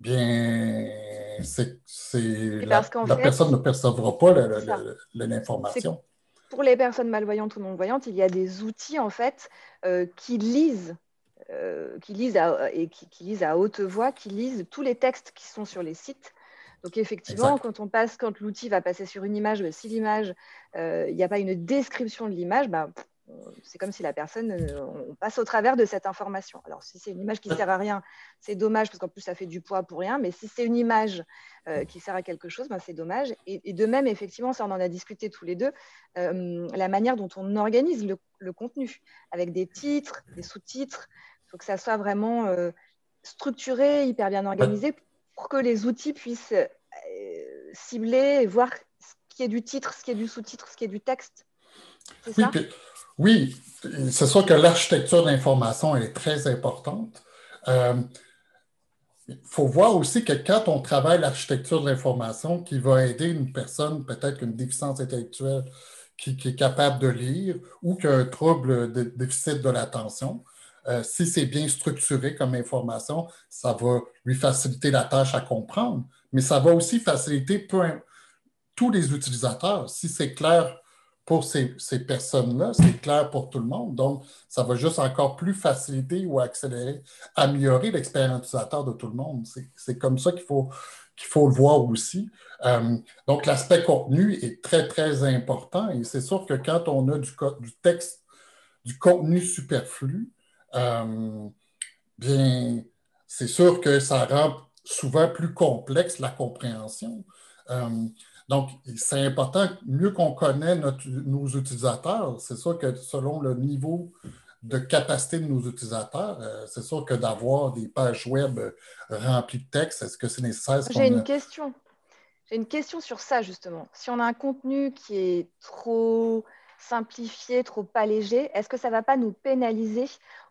bien, Parce qu'en la fait, personne ne percevra pas c'est ça. C'est l'information. pour les personnes malvoyantes ou non-voyantes, il y a des outils en fait qui lisent qui lisent à haute voix, qui lisent tous les textes qui sont sur les sites. Donc effectivement, Exact. quand l'outil va passer sur une image, si l'image, il n'y a pas une description de l'image, c'est comme si la personne, on passe au travers de cette information. Alors si c'est une image qui ne sert à rien, c'est dommage parce qu'en plus ça fait du poids pour rien, mais si c'est une image qui sert à quelque chose, c'est dommage. Et de même, effectivement, ça on en a discuté tous les deux, la manière dont on organise le contenu, avec des titres, des sous-titres, il faut que ça soit vraiment structuré, hyper bien organisé pour que les outils puissent cibler et voir ce qui est du titre, ce qui est du sous-titre, ce qui est du texte. C'est Oui, ça? oui, c'est sûr que l'architecture de l'information est très importante. Il faut voir aussi que quand on travaille l'architecture de l'information qui va aider une personne, peut-être qu'une déficience intellectuelle qui est capable de lire ou qui a un trouble de déficit de l'attention, si c'est bien structuré comme information, ça va lui faciliter la tâche à comprendre, mais ça va aussi faciliter tous les utilisateurs. Si c'est clair pour ces personnes-là, c'est clair pour tout le monde. Donc, ça va juste encore plus faciliter ou accélérer, améliorer l'expérience utilisateur de tout le monde. C'est comme ça qu'il faut le voir aussi. Donc, l'aspect contenu est très, très important et c'est sûr que quand on a du texte, du contenu superflu, bien, c'est sûr que ça rend souvent plus complexe la compréhension. Donc, c'est important, mieux qu'on connaît nos utilisateurs, c'est sûr que selon le niveau de capacité de nos utilisateurs, c'est sûr que d'avoir des pages web remplies de texte, est-ce que c'est nécessaire? J'ai une question. J'ai une question sur ça, justement. Si on a un contenu qui est trop simplifié, trop allégé, est-ce que ça ne va pas nous pénaliser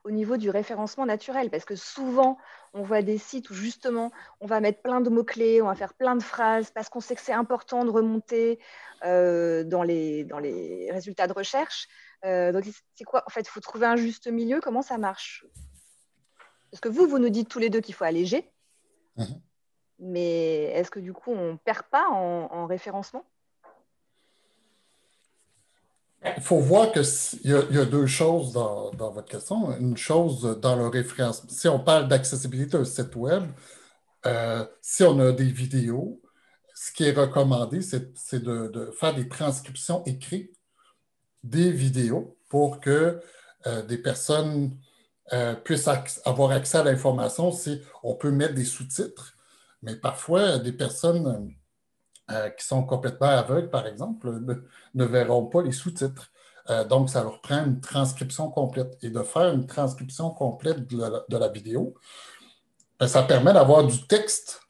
au niveau du référencement naturel? Parce que souvent, on voit des sites où justement, on va mettre plein de mots-clés, on va faire plein de phrases, parce qu'on sait que c'est important de remonter dans les résultats de recherche. Donc, c'est quoi? En fait, il faut trouver un juste milieu. Comment ça marche? Parce que vous nous dites tous les deux qu'il faut alléger. Mhm. Mais est-ce que du coup, on ne perd pas en référencement? Il faut voir qu'il y a deux choses dans votre question. Une chose dans le référencement. Si on parle d'accessibilité d'un site web, si on a des vidéos, ce qui est recommandé, c'est de faire des transcriptions écrites des vidéos pour que des personnes puissent avoir accès à l'information. Si on peut mettre des sous-titres, mais parfois, des personnes qui sont complètement aveugles, par exemple, ne verront pas les sous-titres. Donc, ça leur prend une transcription complète. Et de faire une transcription complète de la vidéo, ça permet d'avoir du texte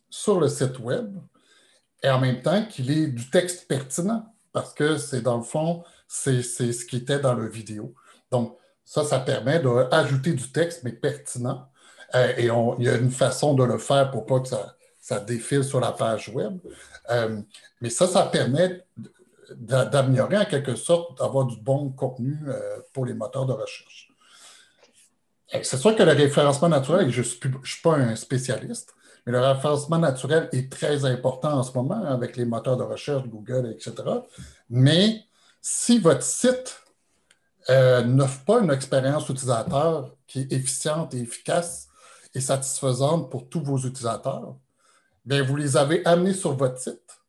sur le site web et en même temps qu'il ait du texte pertinent parce que c'est dans le fond, c'est ce qui était dans la vidéo. Donc, ça permet d'ajouter du texte, mais pertinent. Et il y a une façon de le faire pour pas que ça défile sur la page web. Mais ça permet d'améliorer en quelque sorte, d'avoir du bon contenu pour les moteurs de recherche. C'est sûr que le référencement naturel, je ne suis pas un spécialiste, mais le référencement naturel est très important en ce moment avec les moteurs de recherche, Google, etc. Mais si votre site n'offre pas une expérience utilisateur qui est efficiente et efficace et satisfaisante pour tous vos utilisateurs, bien, vous les avez amenés sur votre site,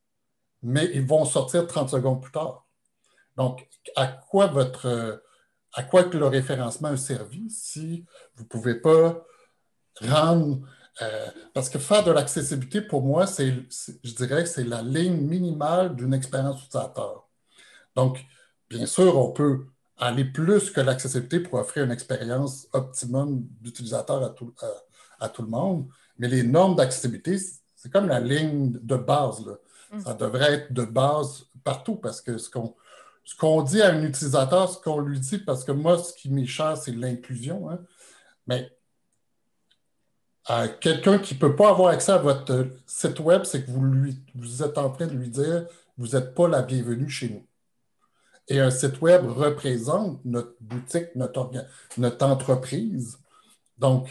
mais ils vont sortir 30 secondes plus tard. Donc, à quoi que le référencement a servi si vous ne pouvez pas rendre... parce que faire de l'accessibilité, pour moi, je dirais que c'est la ligne minimale d'une expérience utilisateur. Donc, bien sûr, on peut aller plus que l'accessibilité pour offrir une expérience optimum d'utilisateur à tout le monde, mais les normes d'accessibilité, c'est comme la ligne de base, là. Ça devrait être de base partout parce que ce qu'on dit à un utilisateur, ce qu'on lui dit, parce que moi, ce qui m'est cher, c'est l'inclusion, hein, mais à quelqu'un qui ne peut pas avoir accès à votre site web, c'est que vous êtes en train de lui dire vous n'êtes pas la bienvenue chez nous. Et un site web représente notre boutique, notre entreprise. Donc,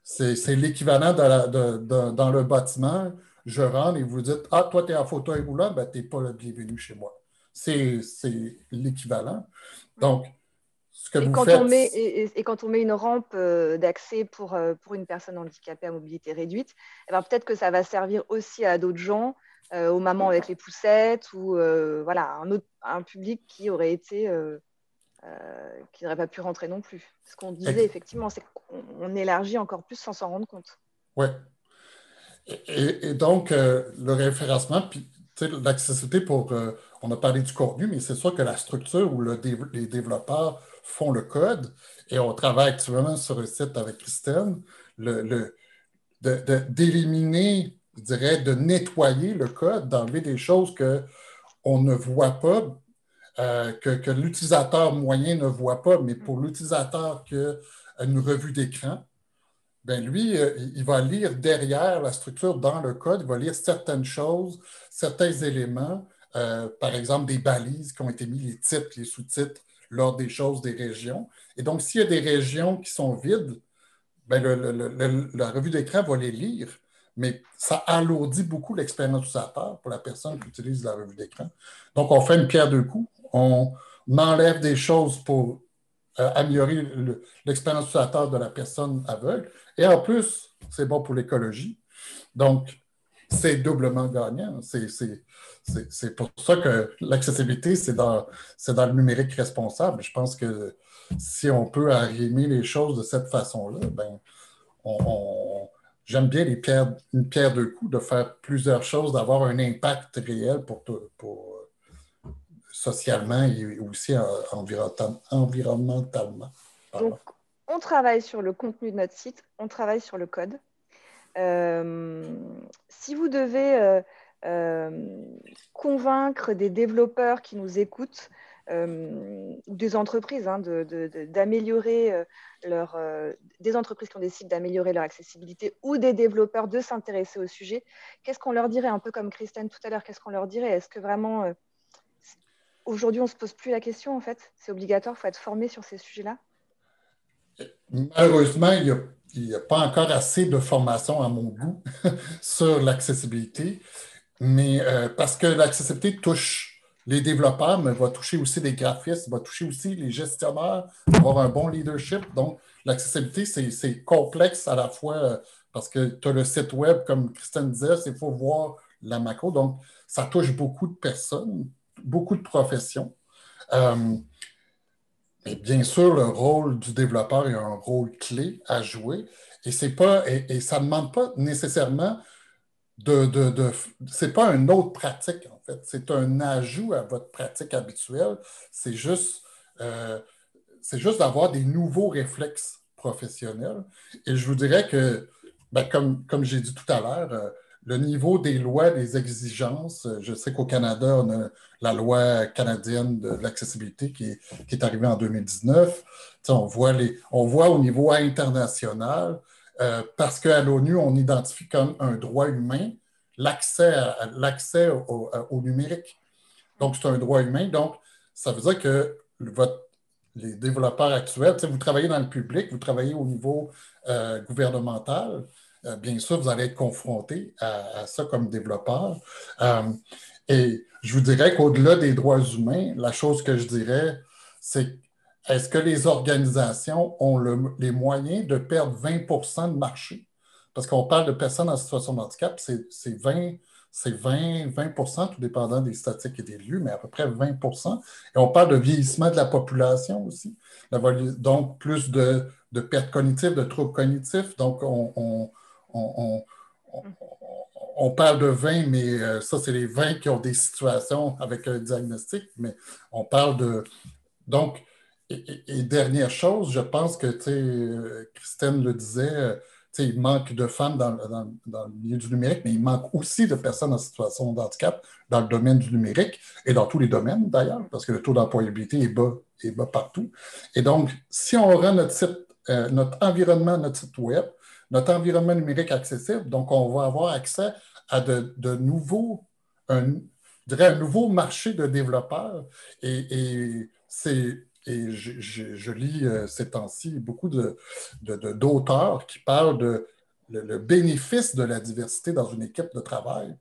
c'est l'équivalent dans le bâtiment. Je rentre et vous dites ah, toi, tu es en fauteuil roulant, ben, tu n'es pas le bienvenu chez moi. C'est l'équivalent. Donc, ce que vous faites. Et quand on met une rampe d'accès pour une personne handicapée à mobilité réduite, eh ben, peut-être que ça va servir aussi à d'autres gens, aux mamans avec les poussettes, ou voilà, un public qui aurait été. Qui n'aurait pas pu rentrer non plus. Ce qu'on disait, effectivement, c'est qu'on élargit encore plus sans s'en rendre compte. Oui. Et donc, le référencement, puis l'accessibilité on a parlé du contenu, mais c'est sûr que la structure où les développeurs font le code, et on travaille actuellement sur un site avec Christine, d'éliminer, je dirais, de nettoyer le code, d'enlever des choses qu'on ne voit pas, que l'utilisateur moyen ne voit pas, mais pour l'utilisateur qui a une revue d'écran, ben lui, il va lire derrière la structure dans le code, il va lire certaines choses, certains éléments, par exemple des balises qui ont été mis, les titres, les sous-titres, l'ordre des choses des régions. Et donc, s'il y a des régions qui sont vides, ben la revue d'écran va les lire, mais ça alourdit beaucoup l'expérience utilisateur pour la personne qui utilise la revue d'écran. Donc, on fait une pierre deux coups. On enlève des choses pour améliorer l'expérience utilisateur de la personne aveugle. Et en plus, c'est bon pour l'écologie. Donc, c'est doublement gagnant. C'est pour ça que l'accessibilité, c'est dans le numérique responsable. Je pense que si on peut arrimer les choses de cette façon-là, ben, j'aime bien une pierre deux coups, de faire plusieurs choses, d'avoir un impact réel pour socialement et aussi environnementalement. Pardon. Donc, on travaille sur le contenu de notre site, on travaille sur le code. Si vous devez convaincre des développeurs qui nous écoutent, ou des entreprises, hein, d'améliorer des entreprises qui ont décidé d'améliorer leur accessibilité, ou des développeurs de s'intéresser au sujet, qu'est-ce qu'on leur dirait? Un peu comme Christine tout à l'heure, qu'est-ce qu'on leur dirait? Est-ce que vraiment, aujourd'hui, on ne se pose plus la question, en fait? C'est obligatoire, il faut être formé sur ces sujets-là? Malheureusement, il n'y a pas encore assez de formation à mon goût sur l'accessibilité, mais parce que l'accessibilité touche les développeurs, mais va toucher aussi les graphistes, va toucher aussi les gestionnaires, avoir un bon leadership. Donc, l'accessibilité, c'est complexe à la fois parce que tu as le site web, comme Christine disait, il faut voir la macro. Donc, ça touche beaucoup de personnes, beaucoup de professions. Mais bien sûr, le rôle du développeur est un rôle clé à jouer et ça ne demande pas nécessairement c'est pas une autre pratique, en fait. C'est un ajout à votre pratique habituelle. C'est juste d'avoir des nouveaux réflexes professionnels. Et je vous dirais que, ben, comme j'ai dit tout à l'heure, le niveau des lois, des exigences, je sais qu'au Canada, on a la loi canadienne de l'accessibilité qui est arrivée en 2019. On voit au niveau international, parce qu'à l'ONU, on identifie comme un droit humain l'accès au numérique. Donc, c'est un droit humain. Donc, ça veut dire que les développeurs actuels, vous travaillez dans le public, vous travaillez au niveau gouvernemental, bien sûr, vous allez être confronté à ça comme développeur. Euh, et je vous dirais qu'au-delà des droits humains, la chose que je dirais, c'est est-ce que les organisations ont les moyens de perdre 20% de marché? Parce qu'on parle de personnes en situation de handicap, c'est 20%, tout dépendant des statistiques et des lieux, mais à peu près 20%. Et on parle de vieillissement de la population aussi. Donc, plus de pertes cognitives, de troubles cognitifs. Donc, on, on parle de 20, mais ça, c'est les 20 qui ont des situations avec un diagnostic, mais on parle de... Donc, et dernière chose, je pense que, tu sais, Christine le disait, tu sais, il manque de femmes dans le milieu du numérique, mais il manque aussi de personnes en situation de handicap dans le domaine du numérique et dans tous les domaines d'ailleurs, parce que le taux d'employabilité est bas partout. Et donc, si on rend notre site, notre environnement, notre site web, notre environnement numérique accessible, donc on va avoir accès à de nouveaux, je dirais un nouveau marché de développeurs et je lis ces temps-ci beaucoup d'auteurs qui parlent de le bénéfice de la diversité dans une équipe de travail.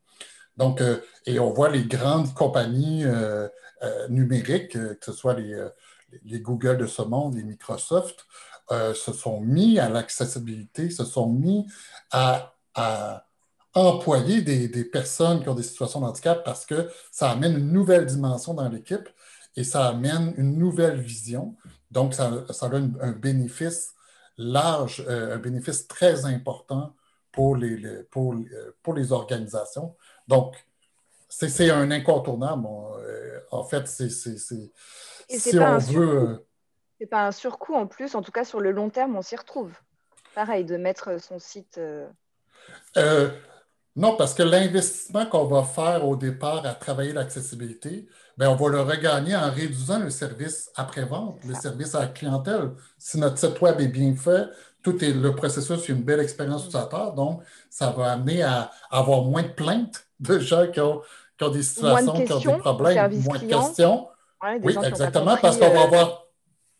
Donc, et on voit les grandes compagnies numériques, que ce soit les Google de ce monde, les Microsoft, se sont mis à l'accessibilité, se sont mis à employer des personnes qui ont des situations de handicap parce que ça amène une nouvelle dimension dans l'équipe et ça amène une nouvelle vision. Donc, ça a un bénéfice large, un bénéfice très important pour pour les organisations. Donc, c'est un incontournable. En fait, Et c'est si pas on un veut... surcoût. C'est pas un surcoût en plus, en tout cas sur le long terme, on s'y retrouve. Pareil, de mettre son site. euh, non, parce que l'investissement qu'on va faire au départ à travailler l'accessibilité, ben, on va le regagner en réduisant le service après-vente, C'est le ça. service à la clientèle. Si notre site web est bien fait, le processus est une belle expérience utilisateur, donc ça va amener à avoir moins de plaintes de gens qui ont des Ou moins de situations, qui ont des questions au problèmes, service moins de client. questions. Ouais, des Oui, gens qui n'ont pas exactement, parce compris. qu'on va avoir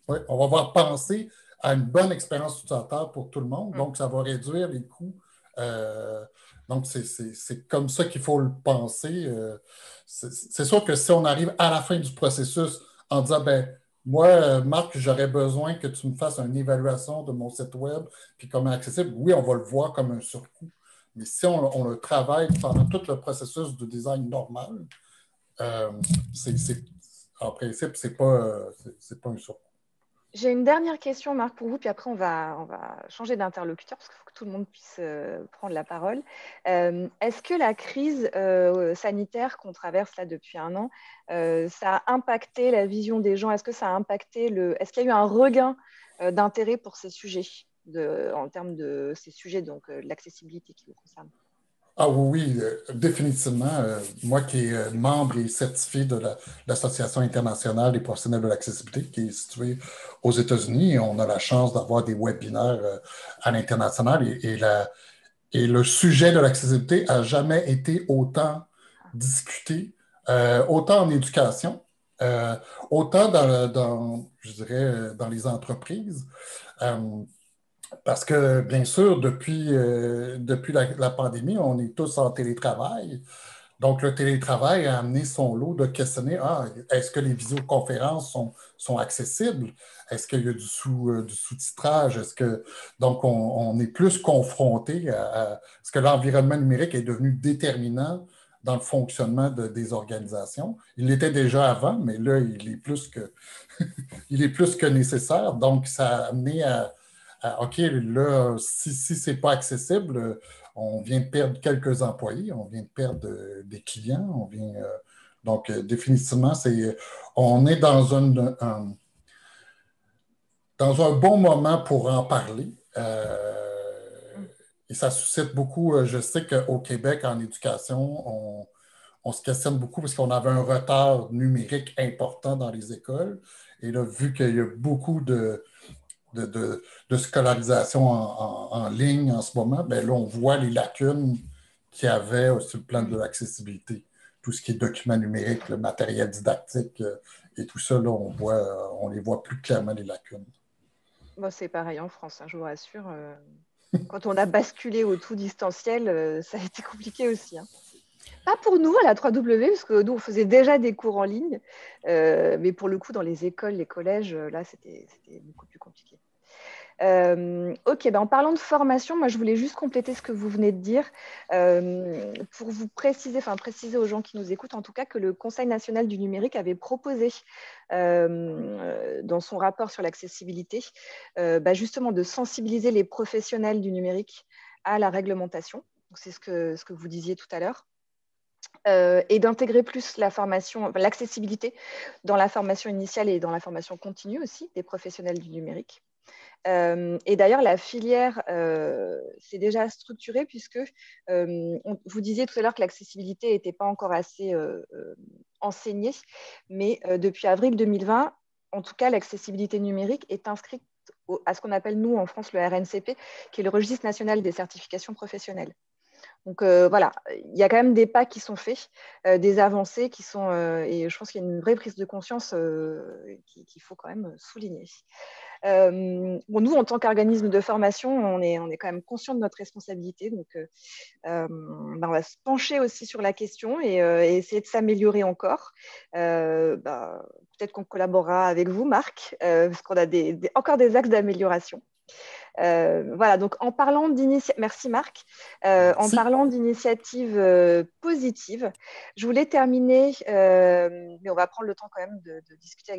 oui, on va avoir pensé à une bonne expérience utilisateur pour tout le monde, donc ça va réduire les coûts. Euh, donc, c'est comme ça qu'il faut le penser. C'est sûr que si on arrive à la fin du processus en disant, ben, moi, Marc, j'aurais besoin que tu me fasses une évaluation de mon site web, puis comment accessible, oui, on va le voir comme un surcoût. Mais si on le travaille pendant tout le processus de design normal, euh, en principe, c'est pas un surcoût. J'ai une dernière question, Marc, pour vous, puis après, on va changer d'interlocuteur parce qu'il faut que tout le monde puisse prendre la parole. Est-ce que la crise sanitaire qu'on traverse là depuis un an, ça a impacté la vision des gens? Est-ce que ça a impacté Est-ce qu'il y a eu un regain d'intérêt pour ces sujets, en termes de ces sujets, donc l'accessibilité qui vous concerne? Ah oui, oui, définitivement. Moi qui est membre et certifié de l'Association internationale des professionnels de l'accessibilité, qui est située aux États-Unis, on a la chance d'avoir des webinaires à l'international et le sujet de l'accessibilité n'a jamais été autant discuté, autant en éducation, euh, autant je dirais, dans les entreprises. Euh, Parce que, bien sûr, depuis la pandémie, on est tous en télétravail. Donc, le télétravail a amené son lot de questionner, est-ce que les visioconférences sont accessibles? Est-ce qu'il y a du sous-titrage? Donc, on est plus confronté ce que l'environnement numérique est devenu déterminant dans le fonctionnement des organisations. Il l'était déjà avant, mais là, il est plus que nécessaire. Donc, ça a amené OK, là, si ce n'est pas accessible, on vient de perdre quelques employés, on vient de perdre des clients, donc, définitivement, on est dans un bon moment pour en parler. Et ça suscite beaucoup, je sais qu'au Québec, en éducation, on se questionne beaucoup parce qu'on avait un retard numérique important dans les écoles. Et là, vu qu'il y a beaucoup de scolarisation en ligne en ce moment, bien là, on voit les lacunes qu'il y avait sur le plan de l'accessibilité. Tout ce qui est documents numériques, le matériel didactique et tout ça, là, on les voit plus clairement, les lacunes. Bon, c'est pareil en France, hein, je vous rassure. Quand on a basculé au tout distanciel, ça a été compliqué aussi, hein. Pas pour nous à la 3W, parce que nous, on faisait déjà des cours en ligne. Mais pour le coup, dans les écoles, les collèges, là, c'était beaucoup plus compliqué. Ok, en parlant de formation, moi, je voulais juste compléter ce que vous venez de dire pour vous préciser aux gens qui nous écoutent, en tout cas, que le Conseil national du numérique avait proposé dans son rapport sur l'accessibilité, justement, de sensibiliser les professionnels du numérique à la réglementation. C'est ce que vous disiez tout à l'heure. Et d'intégrer plus la formation, l'accessibilité dans la formation initiale et dans la formation continue aussi des professionnels du numérique. Et d'ailleurs, la filière s'est déjà structurée puisque vous disiez tout à l'heure que l'accessibilité n'était pas encore assez enseignée, mais depuis avril 2020, en tout cas, l'accessibilité numérique est inscrite à ce qu'on appelle, nous, en France, le RNCP, qui est le Registre national des certifications professionnelles. Donc voilà, il y a quand même des pas qui sont faits, des avancées qui sont, et je pense qu'il y a une vraie prise de conscience qu'il faut quand même souligner. Nous, en tant qu'organisme de formation, on est quand même conscient de notre responsabilité, donc on va se pencher aussi sur la question et essayer de s'améliorer encore. Peut-être qu'on collaborera avec vous, Marc, parce qu'on a encore des axes d'amélioration. Voilà, donc en parlant d'initiative, merci Marc, en parlant d'initiatives positives, je voulais terminer, mais on va prendre le temps quand même de discuter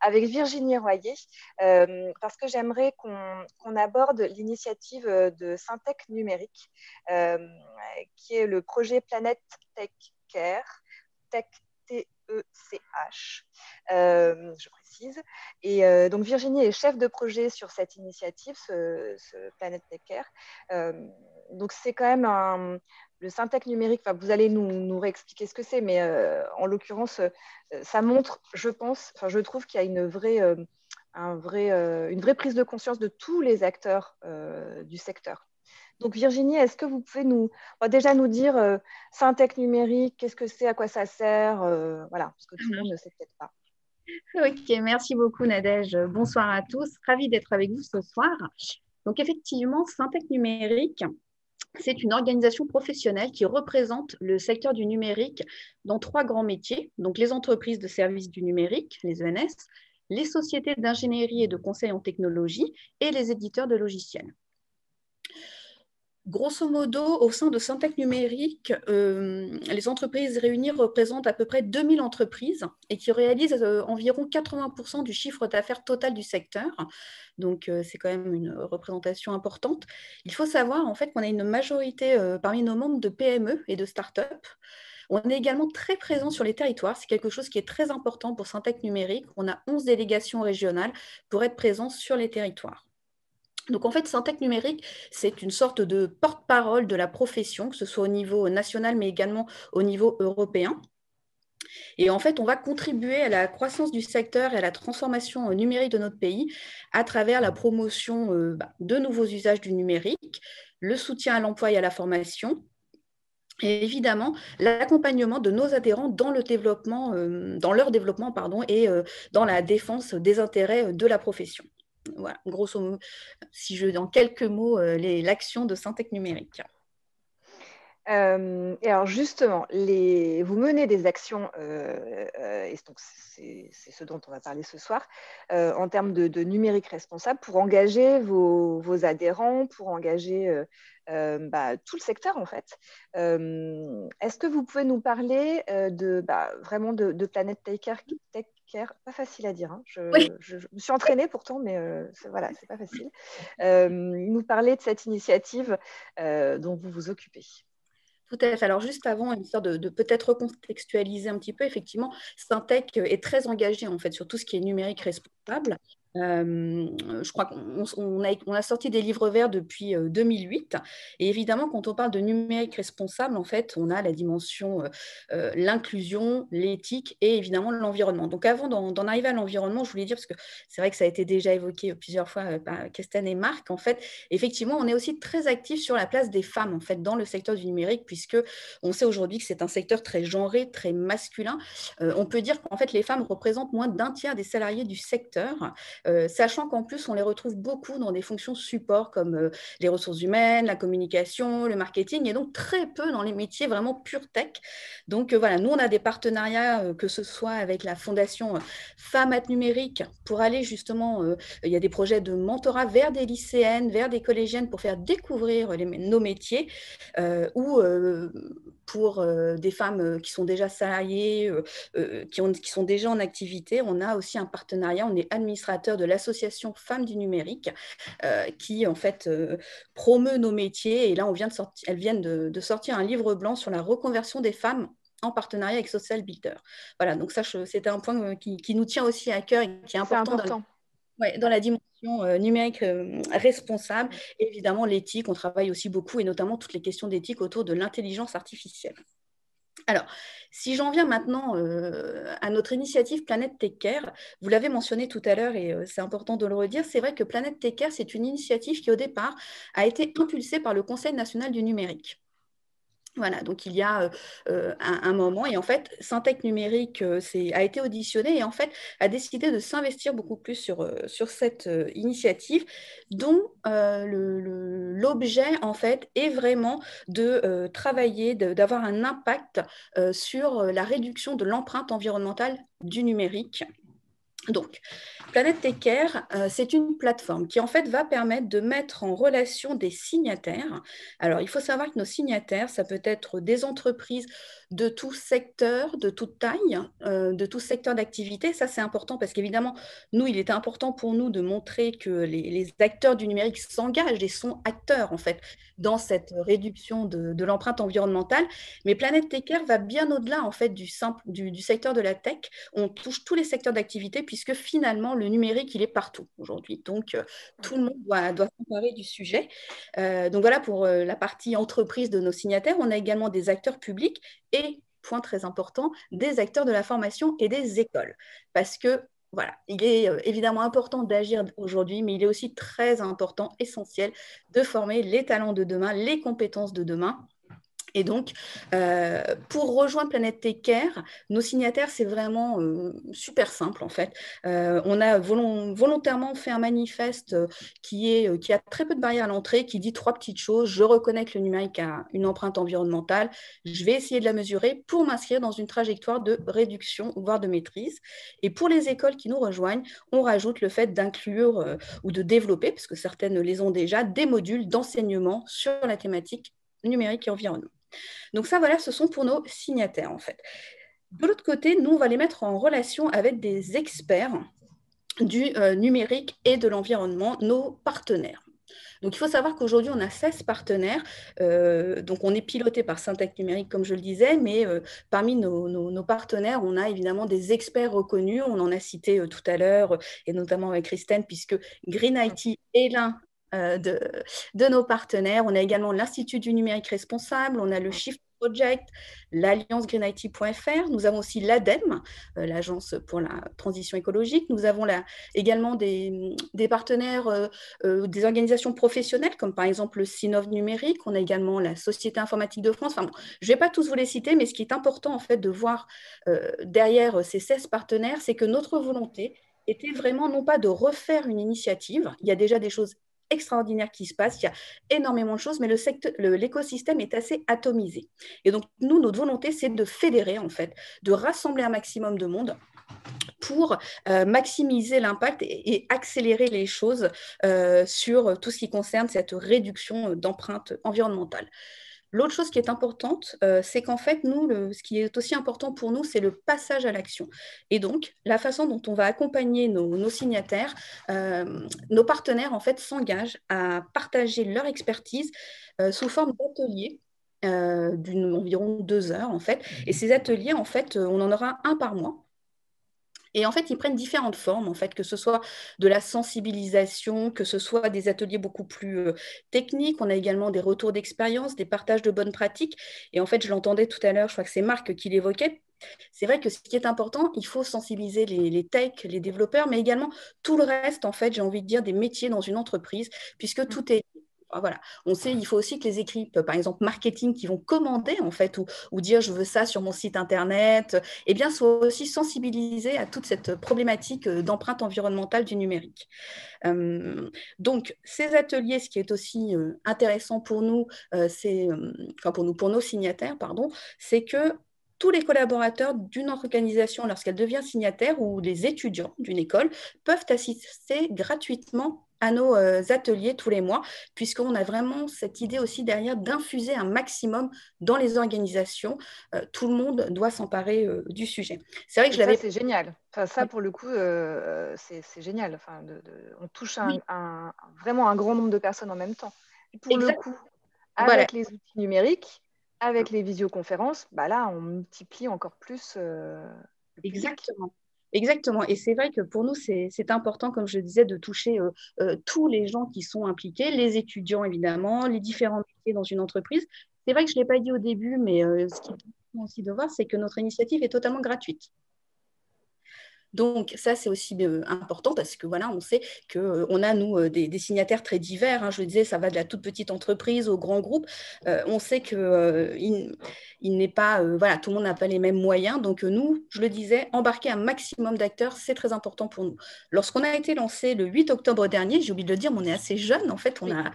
avec Virginie Royer, parce que j'aimerais qu'on aborde l'initiative de Syntec Numérique, qui est le projet Planète Tech Care, Tech TECH, je précise. Et donc Virginie est chef de projet sur cette initiative, ce Planète Tech Care. Donc c'est quand même le Syntec numérique, vous allez nous réexpliquer ce que c'est, mais en l'occurrence, ça montre, je trouve qu'il y a une vraie prise de conscience de tous les acteurs du secteur. Donc Virginie, est-ce que vous pouvez déjà nous dire Syntec numérique, qu'est-ce que c'est, à quoi ça sert, voilà, parce que tout le monde ne sait peut-être pas. Ok, merci beaucoup Nadège. Bonsoir à tous, ravie d'être avec vous ce soir. Donc effectivement, Syntec numérique, c'est une organisation professionnelle qui représente le secteur du numérique dans 3 grands métiers, donc les entreprises de services du numérique, les ENS, les sociétés d'ingénierie et de conseil en technologie et les éditeurs de logiciels. Grosso modo, au sein de Syntec numérique, les entreprises réunies représentent à peu près 2000 entreprises et qui réalisent environ 80% du chiffre d'affaires total du secteur. Donc, c'est quand même une représentation importante. Il faut savoir en fait qu'on a une majorité parmi nos membres de PME et de start-up. On est également très présent sur les territoires. C'est quelque chose qui est très important pour Syntec numérique. On a 11 délégations régionales pour être présents sur les territoires. Donc en fait, Syntec numérique, c'est une sorte de porte-parole de la profession, que ce soit au niveau national, mais également au niveau européen. Et en fait, on va contribuer à la croissance du secteur et à la transformation numérique de notre pays à travers la promotion de nouveaux usages du numérique, le soutien à l'emploi et à la formation, et évidemment l'accompagnement de nos adhérents dans le développement, dans leur développement, et dans la défense des intérêts de la profession. Voilà, grosso modo, si je dans quelques mots, l'action de Syntec numérique. Et alors justement, vous menez des actions, et donc c'est ce dont on va parler ce soir, en termes de numérique responsable pour engager vos adhérents, pour engager tout le secteur en fait. Est-ce que vous pouvez nous parler vraiment de Planète Tech Care, pas facile à dire, hein. Je me suis entraînée pourtant, mais voilà, c'est pas facile. Nous parler de cette initiative dont vous vous occupez. Tout à fait. Alors, juste avant, histoire de peut-être recontextualiser un petit peu, effectivement, Syntec est très engagé en fait sur tout ce qui est numérique responsable. Je crois qu'on a sorti des livres verts depuis 2008. Et évidemment, quand on parle de numérique responsable, en fait, on a la dimension, l'inclusion, l'éthique et évidemment l'environnement. Donc, avant d'en arriver à l'environnement, je voulais dire, parce que c'est vrai que ça a été déjà évoqué plusieurs fois par Kirsten et Marc, en fait, effectivement, on est aussi très actif sur la place des femmes, en fait, dans le secteur du numérique, puisque on sait aujourd'hui que c'est un secteur très genré, très masculin. On peut dire qu'en fait, les femmes représentent moins d'1 tiers des salariés du secteur. secteur, sachant qu'en plus, on les retrouve beaucoup dans des fonctions support comme les ressources humaines, la communication, le marketing, et donc très peu dans les métiers vraiment pure tech. Donc voilà, nous, on a des partenariats, que ce soit avec la fondation Femmes at Numérique, pour aller justement, il y a des projets de mentorat vers des lycéennes, vers des collégiennes pour faire découvrir nos métiers, ou pour des femmes qui sont déjà salariées, qui sont déjà en activité. On a aussi un partenariat, on est administrateur de l'association Femmes du Numérique, qui en fait promeut nos métiers. Et là, elles viennent de sortir un livre blanc sur la reconversion des femmes en partenariat avec Social Builder. Voilà, donc ça, c'était un point qui nous tient aussi à cœur et qui est important. Dans la dimension numérique responsable. Et évidemment, l'éthique, on travaille aussi beaucoup, et notamment toutes les questions d'éthique autour de l'intelligence artificielle. Alors, si j'en viens maintenant à notre initiative Planète Tech Care, vous l'avez mentionné tout à l'heure et c'est important de le redire, c'est vrai que Planète Tech Care, c'est une initiative qui, au départ, a été impulsée par le Conseil national du numérique. Voilà, donc il y a un moment, et en fait, Syntec Numérique a été auditionné et en fait a décidé de s'investir beaucoup plus sur cette initiative, dont l'objet en fait est vraiment de travailler, d'avoir un impact sur la réduction de l'empreinte environnementale du numérique. Donc, Planète Tech Care, c'est une plateforme qui en fait va permettre de mettre en relation des signataires. Alors, il faut savoir que nos signataires, ça peut être des entreprises de tout secteur, de toute taille, de tout secteur d'activité. Ça, c'est important parce qu'évidemment, nous, il était important pour nous de montrer que les acteurs du numérique s'engagent et sont acteurs en fait dans cette réduction de l'empreinte environnementale. Mais Planète Tech Care va bien au-delà en fait du secteur de la tech. On touche tous les secteurs d'activité puisque finalement, le numérique, il est partout aujourd'hui. Donc, tout le monde doit s'emparer du sujet. Donc, voilà pour la partie entreprise de nos signataires. On a également des acteurs publics et, point très important, des acteurs de la formation et des écoles. Parce que, voilà, il est évidemment important d'agir aujourd'hui, mais il est aussi très important, essentiel, de former les talents de demain, les compétences de demain. Et donc, pour rejoindre Planète Tech Care, nos signataires, c'est vraiment super simple en fait. On a volontairement fait un manifeste qui a très peu de barrières à l'entrée, qui dit 3 petites choses. Je reconnais que le numérique a une empreinte environnementale. Je vais essayer de la mesurer pour m'inscrire dans une trajectoire de réduction, voire de maîtrise. Et pour les écoles qui nous rejoignent, on rajoute le fait d'inclure ou de développer, parce que certaines les ont déjà, des modules d'enseignement sur la thématique numérique et environnement. Donc ça, voilà, ce sont pour nos signataires, en fait. De l'autre côté, nous, on va les mettre en relation avec des experts du numérique et de l'environnement, nos partenaires. Donc, il faut savoir qu'aujourd'hui, on a 16 partenaires. Donc, on est piloté par Syntec Numérique, comme je le disais, mais parmi nos partenaires, on a évidemment des experts reconnus. On en a cité tout à l'heure, et notamment avec Christine, puisque Green IT est l'un de nos partenaires. On a également l'Institut du numérique responsable, on a le Shift Project, l'Alliance greenIT.fr, nous avons aussi l'ADEME, l'Agence pour la transition écologique, nous avons également des partenaires, des organisations professionnelles, comme par exemple le Sinov numérique, on a également la Société informatique de France. Enfin, bon, je ne vais pas tous vous les citer, mais ce qui est important en fait de voir derrière ces 16 partenaires, c'est que notre volonté était vraiment non pas de refaire une initiative, il y a déjà des choses extraordinaire qui se passe, il y a énormément de choses, mais l'écosystème est assez atomisé. Et donc, nous, notre volonté, c'est de fédérer, en fait, de rassembler un maximum de monde pour maximiser l'impact et accélérer les choses sur tout ce qui concerne cette réduction d'empreinte environnementale. L'autre chose qui est importante, c'est qu'en fait, nous, ce qui est aussi important pour nous, c'est le passage à l'action. Et donc, la façon dont on va accompagner nos signataires, nos partenaires, en fait, s'engagent à partager leur expertise sous forme d'ateliers d'environ 2 heures, en fait. Et ces ateliers, en fait, on en aura un par mois. Et en fait, ils prennent différentes formes, en fait, que ce soit de la sensibilisation, que ce soit des ateliers beaucoup plus techniques. On a également des retours d'expérience, des partages de bonnes pratiques. Et en fait, je l'entendais tout à l'heure, je crois que c'est Marc qui l'évoquait. C'est vrai que ce qui est important, il faut sensibiliser les techs, les développeurs, mais également tout le reste, en fait, j'ai envie de dire, des métiers dans une entreprise, puisque tout est... voilà. On sait, il faut aussi que les équipes, par exemple marketing, qui vont commander en fait ou dire je veux ça sur mon site internet, eh bien soient aussi sensibilisés à toute cette problématique d'empreinte environnementale du numérique. Donc ces ateliers, ce qui est aussi intéressant pour nous, pour nos signataires, pardon, c'est que tous les collaborateurs d'une organisation, lorsqu'elle devient signataire, ou les étudiants d'une école, peuvent assister gratuitement à nos ateliers tous les mois, puisqu'on a vraiment cette idée aussi derrière d'infuser un maximum dans les organisations. Tout le monde doit s'emparer du sujet. C'est vrai que ça, c'est génial. Enfin, ça, pour le coup, c'est génial. Enfin, on touche vraiment un grand nombre de personnes en même temps. Et pour le coup, avec les outils numériques, avec les visioconférences, bah là, on multiplie encore plus le public. Exactement. Et c'est vrai que pour nous, c'est important, comme je disais, de toucher tous les gens qui sont impliqués, les étudiants évidemment, les différents métiers dans une entreprise. C'est vrai que je ne l'ai pas dit au début, mais ce qui est important aussi de voir, c'est que notre initiative est totalement gratuite. Donc ça, c'est aussi important parce que voilà, on sait qu'on a, nous, des signataires très divers. Hein. Je le disais, ça va de la toute petite entreprise au grand groupe. On sait qu'il n'est pas, voilà, tout le monde n'a pas les mêmes moyens. Donc nous, je le disais, embarquer un maximum d'acteurs, c'est très important pour nous. Lorsqu'on a été lancé le 8 octobre dernier, j'ai oublié de le dire, mais on est assez jeune. En fait, on a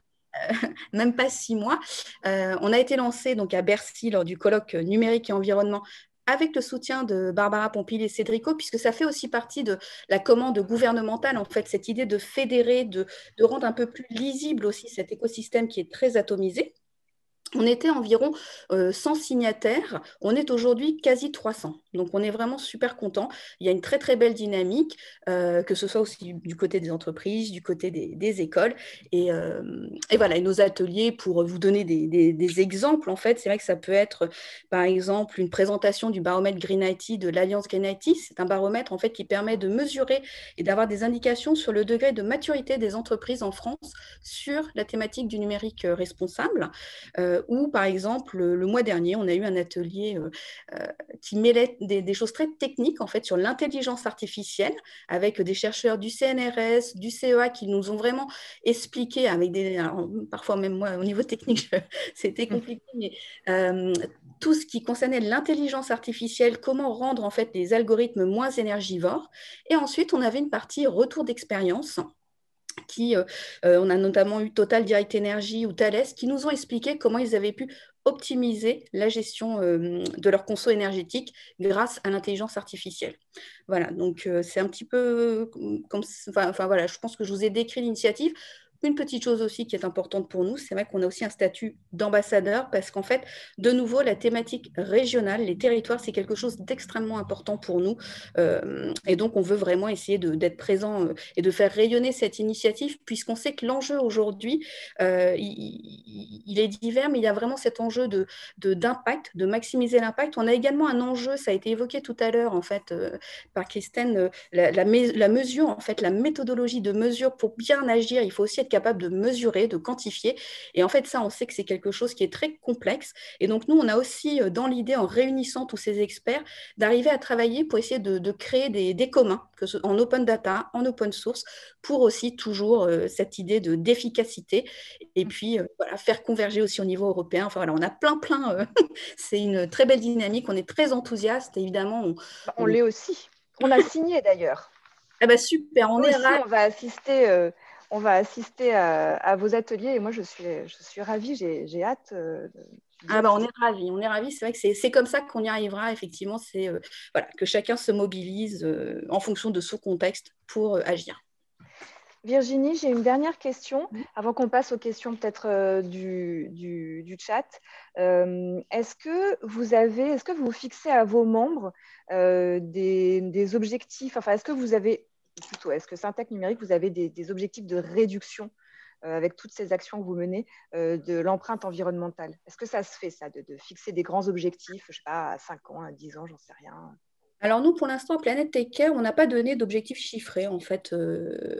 même pas 6 mois. On a été lancé donc à Bercy lors du colloque numérique et environnement, avec le soutien de Barbara Pompili et Cédrico, puisque ça fait aussi partie de la commande gouvernementale, en fait, cette idée de fédérer, de rendre un peu plus lisible aussi cet écosystème qui est très atomisé. On était environ 100 signataires, on est aujourd'hui quasi 300. Donc on est vraiment super content. Il y a une très très belle dynamique, que ce soit aussi du côté des entreprises, du côté des écoles. Et voilà, et nos ateliers, pour vous donner des exemples, en fait, c'est vrai que ça peut être par exemple une présentation du baromètre Green IT de l'Alliance Green IT. C'est un baromètre en fait qui permet de mesurer et d'avoir des indications sur le degré de maturité des entreprises en France sur la thématique du numérique responsable. Ou par exemple, le mois dernier, on a eu un atelier qui mêlait des choses très techniques en fait sur l'intelligence artificielle, avec des chercheurs du CNRS, du CEA, qui nous ont vraiment expliqué avec alors, parfois même moi au niveau technique c'était compliqué, mais tout ce qui concernait l'intelligence artificielle, comment rendre en fait les algorithmes moins énergivores. Et ensuite on avait une partie retour d'expérience. On a notamment eu Total Direct Energy ou Thales qui nous ont expliqué comment ils avaient pu optimiser la gestion de leur conso énergétique grâce à l'intelligence artificielle. Voilà, donc c'est un petit peu comme, voilà, je pense que je vous ai décrit l'initiative. Une petite chose aussi qui est importante pour nous, c'est vrai qu'on a aussi un statut d'ambassadeur parce qu'en fait, de nouveau, la thématique régionale, les territoires, c'est quelque chose d'extrêmement important pour nous. Et donc, on veut vraiment essayer d'être présent et de faire rayonner cette initiative, puisqu'on sait que l'enjeu aujourd'hui, il est divers, mais il y a vraiment cet enjeu d'impact, de maximiser l'impact. On a également un enjeu, ça a été évoqué tout à l'heure en fait par Christine, la mesure, en fait, la méthodologie de mesure. Pour bien agir, il faut aussi être capable de mesurer, de quantifier. Et en fait, ça, on sait que c'est quelque chose qui est très complexe. Et donc, nous, on a aussi dans l'idée, en réunissant tous ces experts, d'arriver à travailler pour essayer de créer des communs, que ce, en open data, en open source, pour aussi toujours cette idée d'efficacité. Et puis, voilà, faire converger aussi au niveau européen. Enfin, voilà, on a plein. C'est une très belle dynamique. On est très enthousiaste. Évidemment, on l'est aussi. On a signé d'ailleurs. Ah bah super, on va assister à vos ateliers et moi je suis ravie, j'ai hâte. On est ravis. C'est vrai que c'est comme ça qu'on y arrivera, effectivement. C'est voilà, que chacun se mobilise en fonction de son contexte pour agir. Virginie, j'ai une dernière question avant qu'on passe aux questions peut-être du chat. Est-ce que vous fixez à vos membres des objectifs, enfin, est-ce que Syntec Numérique, vous avez des objectifs de réduction avec toutes ces actions que vous menez de l'empreinte environnementale? Est-ce que ça se fait, ça, de fixer des grands objectifs, je ne sais pas, à 5 ans, à 10 ans, j'en sais rien? Alors nous, pour l'instant, à Planète Take Care, on n'a pas donné d'objectifs chiffrés en fait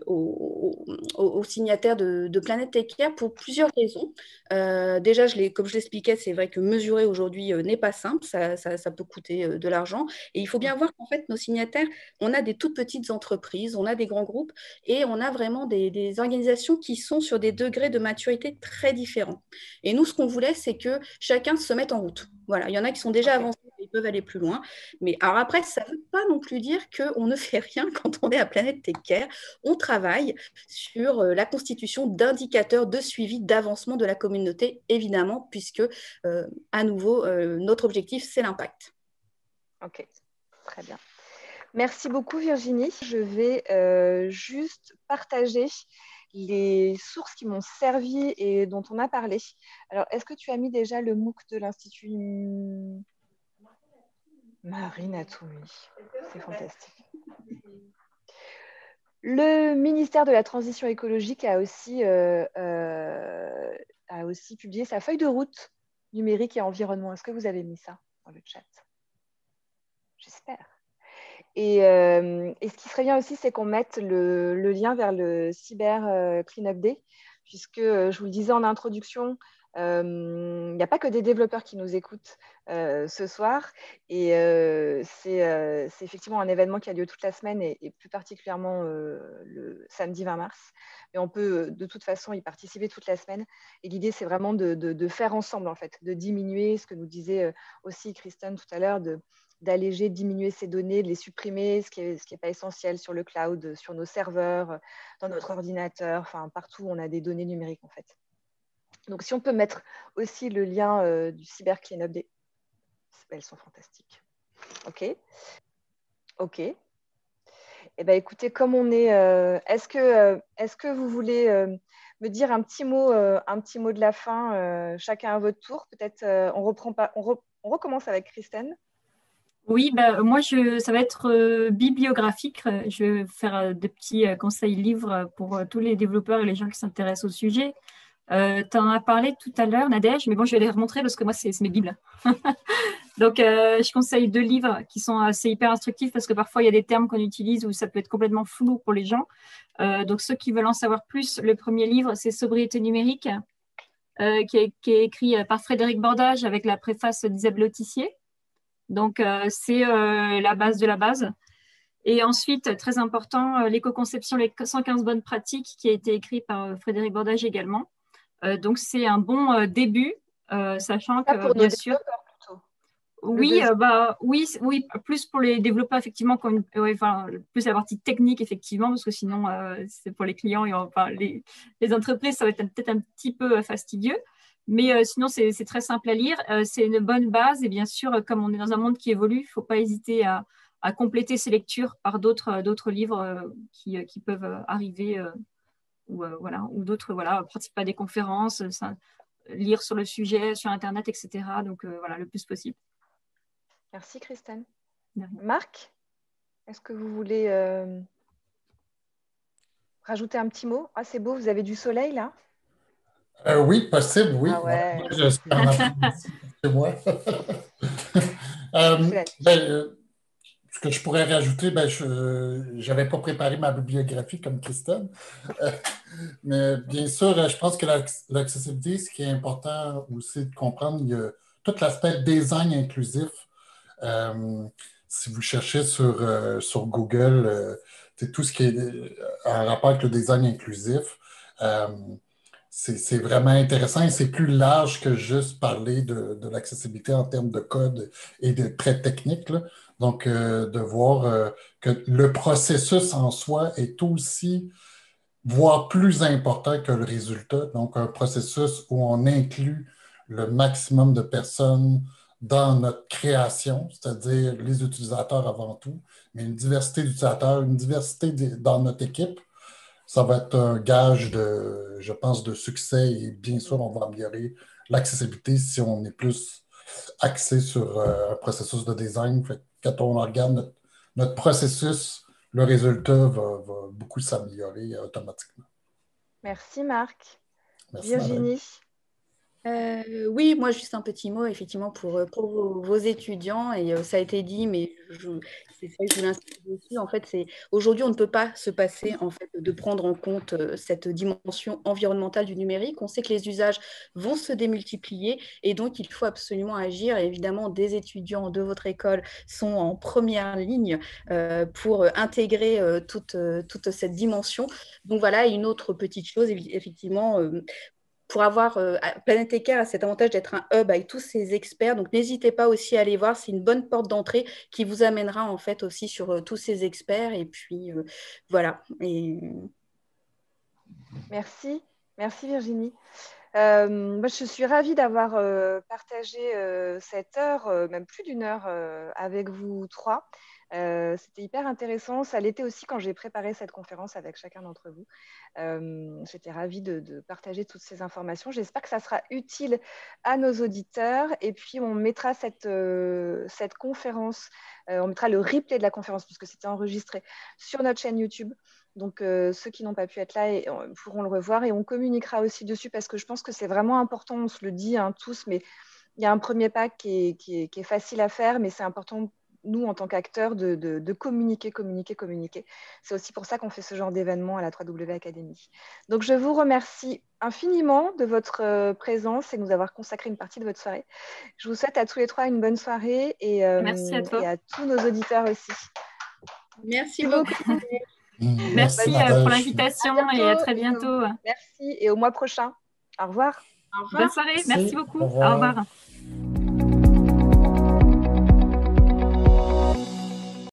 aux signataires de Planète Take Care pour plusieurs raisons. Déjà, comme je l'expliquais, c'est vrai que mesurer aujourd'hui n'est pas simple, ça peut coûter de l'argent. Et il faut bien voir qu'en fait, nos signataires, on a des toutes petites entreprises, on a des grands groupes et on a vraiment des organisations qui sont sur des degrés de maturité très différents. Et nous, ce qu'on voulait, c'est que chacun se mette en route. Voilà, il y en a qui sont déjà avancés, ils peuvent aller plus loin. Mais alors après, ça ne veut pas non plus dire qu'on ne fait rien quand on est à Planète Take Care. On travaille sur la constitution d'indicateurs de suivi d'avancement de la communauté, évidemment, puisque, à nouveau, notre objectif, c'est l'impact. Ok, très bien. Merci beaucoup Virginie. Je vais juste partager les sources qui m'ont servi et dont on a parlé. Alors, est-ce que tu as mis déjà le MOOC de l'Institut Marine a tout mis. C'est fantastique. Le ministère de la Transition écologique a aussi publié sa feuille de route numérique et environnement. Est-ce que vous avez mis ça dans le chat? J'espère. Et ce qui serait bien aussi, c'est qu'on mette le lien vers le Cyber Cleanup Day, puisque je vous le disais en introduction, il n'y a pas que des développeurs qui nous écoutent ce soir. Et c'est effectivement un événement qui a lieu toute la semaine et plus particulièrement le samedi 20 mars. Mais on peut de toute façon y participer toute la semaine. Et l'idée, c'est vraiment de faire ensemble, en fait, de diminuer ce que nous disait aussi Kristen tout à l'heure, d'alléger, diminuer ces données, de les supprimer, ce qui est pas essentiel sur le cloud, sur nos serveurs, dans notre ordinateur, enfin partout où on a des données numériques en fait. Donc si on peut mettre aussi le lien du Cyber Cleanup Day, elles sont fantastiques. Ok. Eh bien, écoutez, comme on est, est-ce que vous voulez me dire un petit mot de la fin, chacun à votre tour? Peut-être on recommence avec Kristen. Oui, moi, ça va être bibliographique. Je vais faire des petits conseils livres pour tous les développeurs et les gens qui s'intéressent au sujet. Tu en as parlé tout à l'heure, Nadège, mais bon, je vais les remontrer parce que moi, c'est mes bibles. Donc, je conseille 2 livres qui sont assez hyper instructifs parce que parfois, il y a des termes qu'on utilise où ça peut être complètement flou pour les gens. Donc, ceux qui veulent en savoir plus, le premier livre, c'est Sobriété numérique, qui est écrit par Frédéric Bordage avec la préface d'Isabelle Autissier. Donc, c'est la base de la base. Et ensuite, très important, l'éco-conception, les 115 bonnes pratiques, qui a été écrit par Frédéric Bordage également. Donc, c'est un bon début, sachant que, pour bien nos sûr… plutôt. Oui, oui, plus pour les développeurs, effectivement, plus la partie technique, effectivement, parce que sinon, c'est pour les clients et les entreprises, ça va être peut-être un petit peu fastidieux. Mais sinon, c'est très simple à lire. C'est une bonne base. Et bien sûr, comme on est dans un monde qui évolue, il ne faut pas hésiter à compléter ces lectures par d'autres livres qui peuvent arriver ou d'autres, participer à des conférences, lire sur le sujet, sur Internet, etc. Donc, le plus possible. Merci, Kristen. Marc, est-ce que vous voulez rajouter un petit mot? Ah, c'est beau, vous avez du soleil, là? Oui, possible, oui. Ah ouais. Je suis en après-midi chez moi. Ce que je pourrais rajouter, je n'avais pas préparé ma bibliographie comme Kristen. Mais bien sûr, je pense que l'accessibilité, ce qui est important aussi de comprendre, il y a tout l'aspect design inclusif. Si vous cherchez sur Google, tout ce qui est en rapport avec le design inclusif, c'est vraiment intéressant et c'est plus large que juste parler de l'accessibilité en termes de code et de traits techniques, là. Donc, de voir que le processus en soi est aussi, voire plus important que le résultat. Donc, un processus où on inclut le maximum de personnes dans notre création, c'est-à-dire les utilisateurs avant tout, mais une diversité d'utilisateurs, une diversité dans notre équipe. Ça va être un gage je pense, de succès et bien sûr, on va améliorer l'accessibilité si on est plus axé sur un processus de design. Fait que quand on regarde notre processus, le résultat va beaucoup s'améliorer automatiquement. Merci, Marc. Merci, Virginie. Oui, moi juste un petit mot effectivement pour vos étudiants et ça a été dit, mais c'est vrai que je voulais insister dessus. En fait, c'est aujourd'hui on ne peut pas se passer en fait de prendre en compte cette dimension environnementale du numérique. On sait que les usages vont se démultiplier et donc il faut absolument agir. Et évidemment, des étudiants de votre école sont en première ligne pour intégrer toute cette dimension. Donc voilà, une autre petite chose, effectivement. Pour avoir Planet Équerre a cet avantage d'être un hub avec tous ces experts. Donc, n'hésitez pas aussi à aller voir. C'est une bonne porte d'entrée qui vous amènera en fait aussi sur tous ces experts. Et puis, voilà. Et... Merci. Merci Virginie. Moi, je suis ravie d'avoir partagé cette heure, même plus d'une heure, avec vous trois. C'était hyper intéressant. Ça l'était aussi quand j'ai préparé cette conférence avec chacun d'entre vous. J'étais ravie de partager toutes ces informations. J'espère que ça sera utile à nos auditeurs. Et puis, on mettra cette conférence, on mettra le replay de la conférence, puisque c'était enregistré, sur notre chaîne YouTube. Donc, ceux qui n'ont pas pu être là pourront le revoir. Et on communiquera aussi dessus, parce que je pense que c'est vraiment important. On se le dit tous, mais il y a un premier pas qui est facile à faire, mais c'est important, nous, en tant qu'acteurs, de communiquer. C'est aussi pour ça qu'on fait ce genre d'événement à la 3W Academy. Donc, je vous remercie infiniment de votre présence et de nous avoir consacré une partie de votre soirée. Je vous souhaite à tous les trois une bonne soirée et Merci à toi. et à tous nos auditeurs aussi. Merci beaucoup. Merci pour l'invitation et à très bientôt. Merci et au mois prochain. Au revoir. Au revoir. Bonne soirée, merci beaucoup. Au revoir. Au revoir.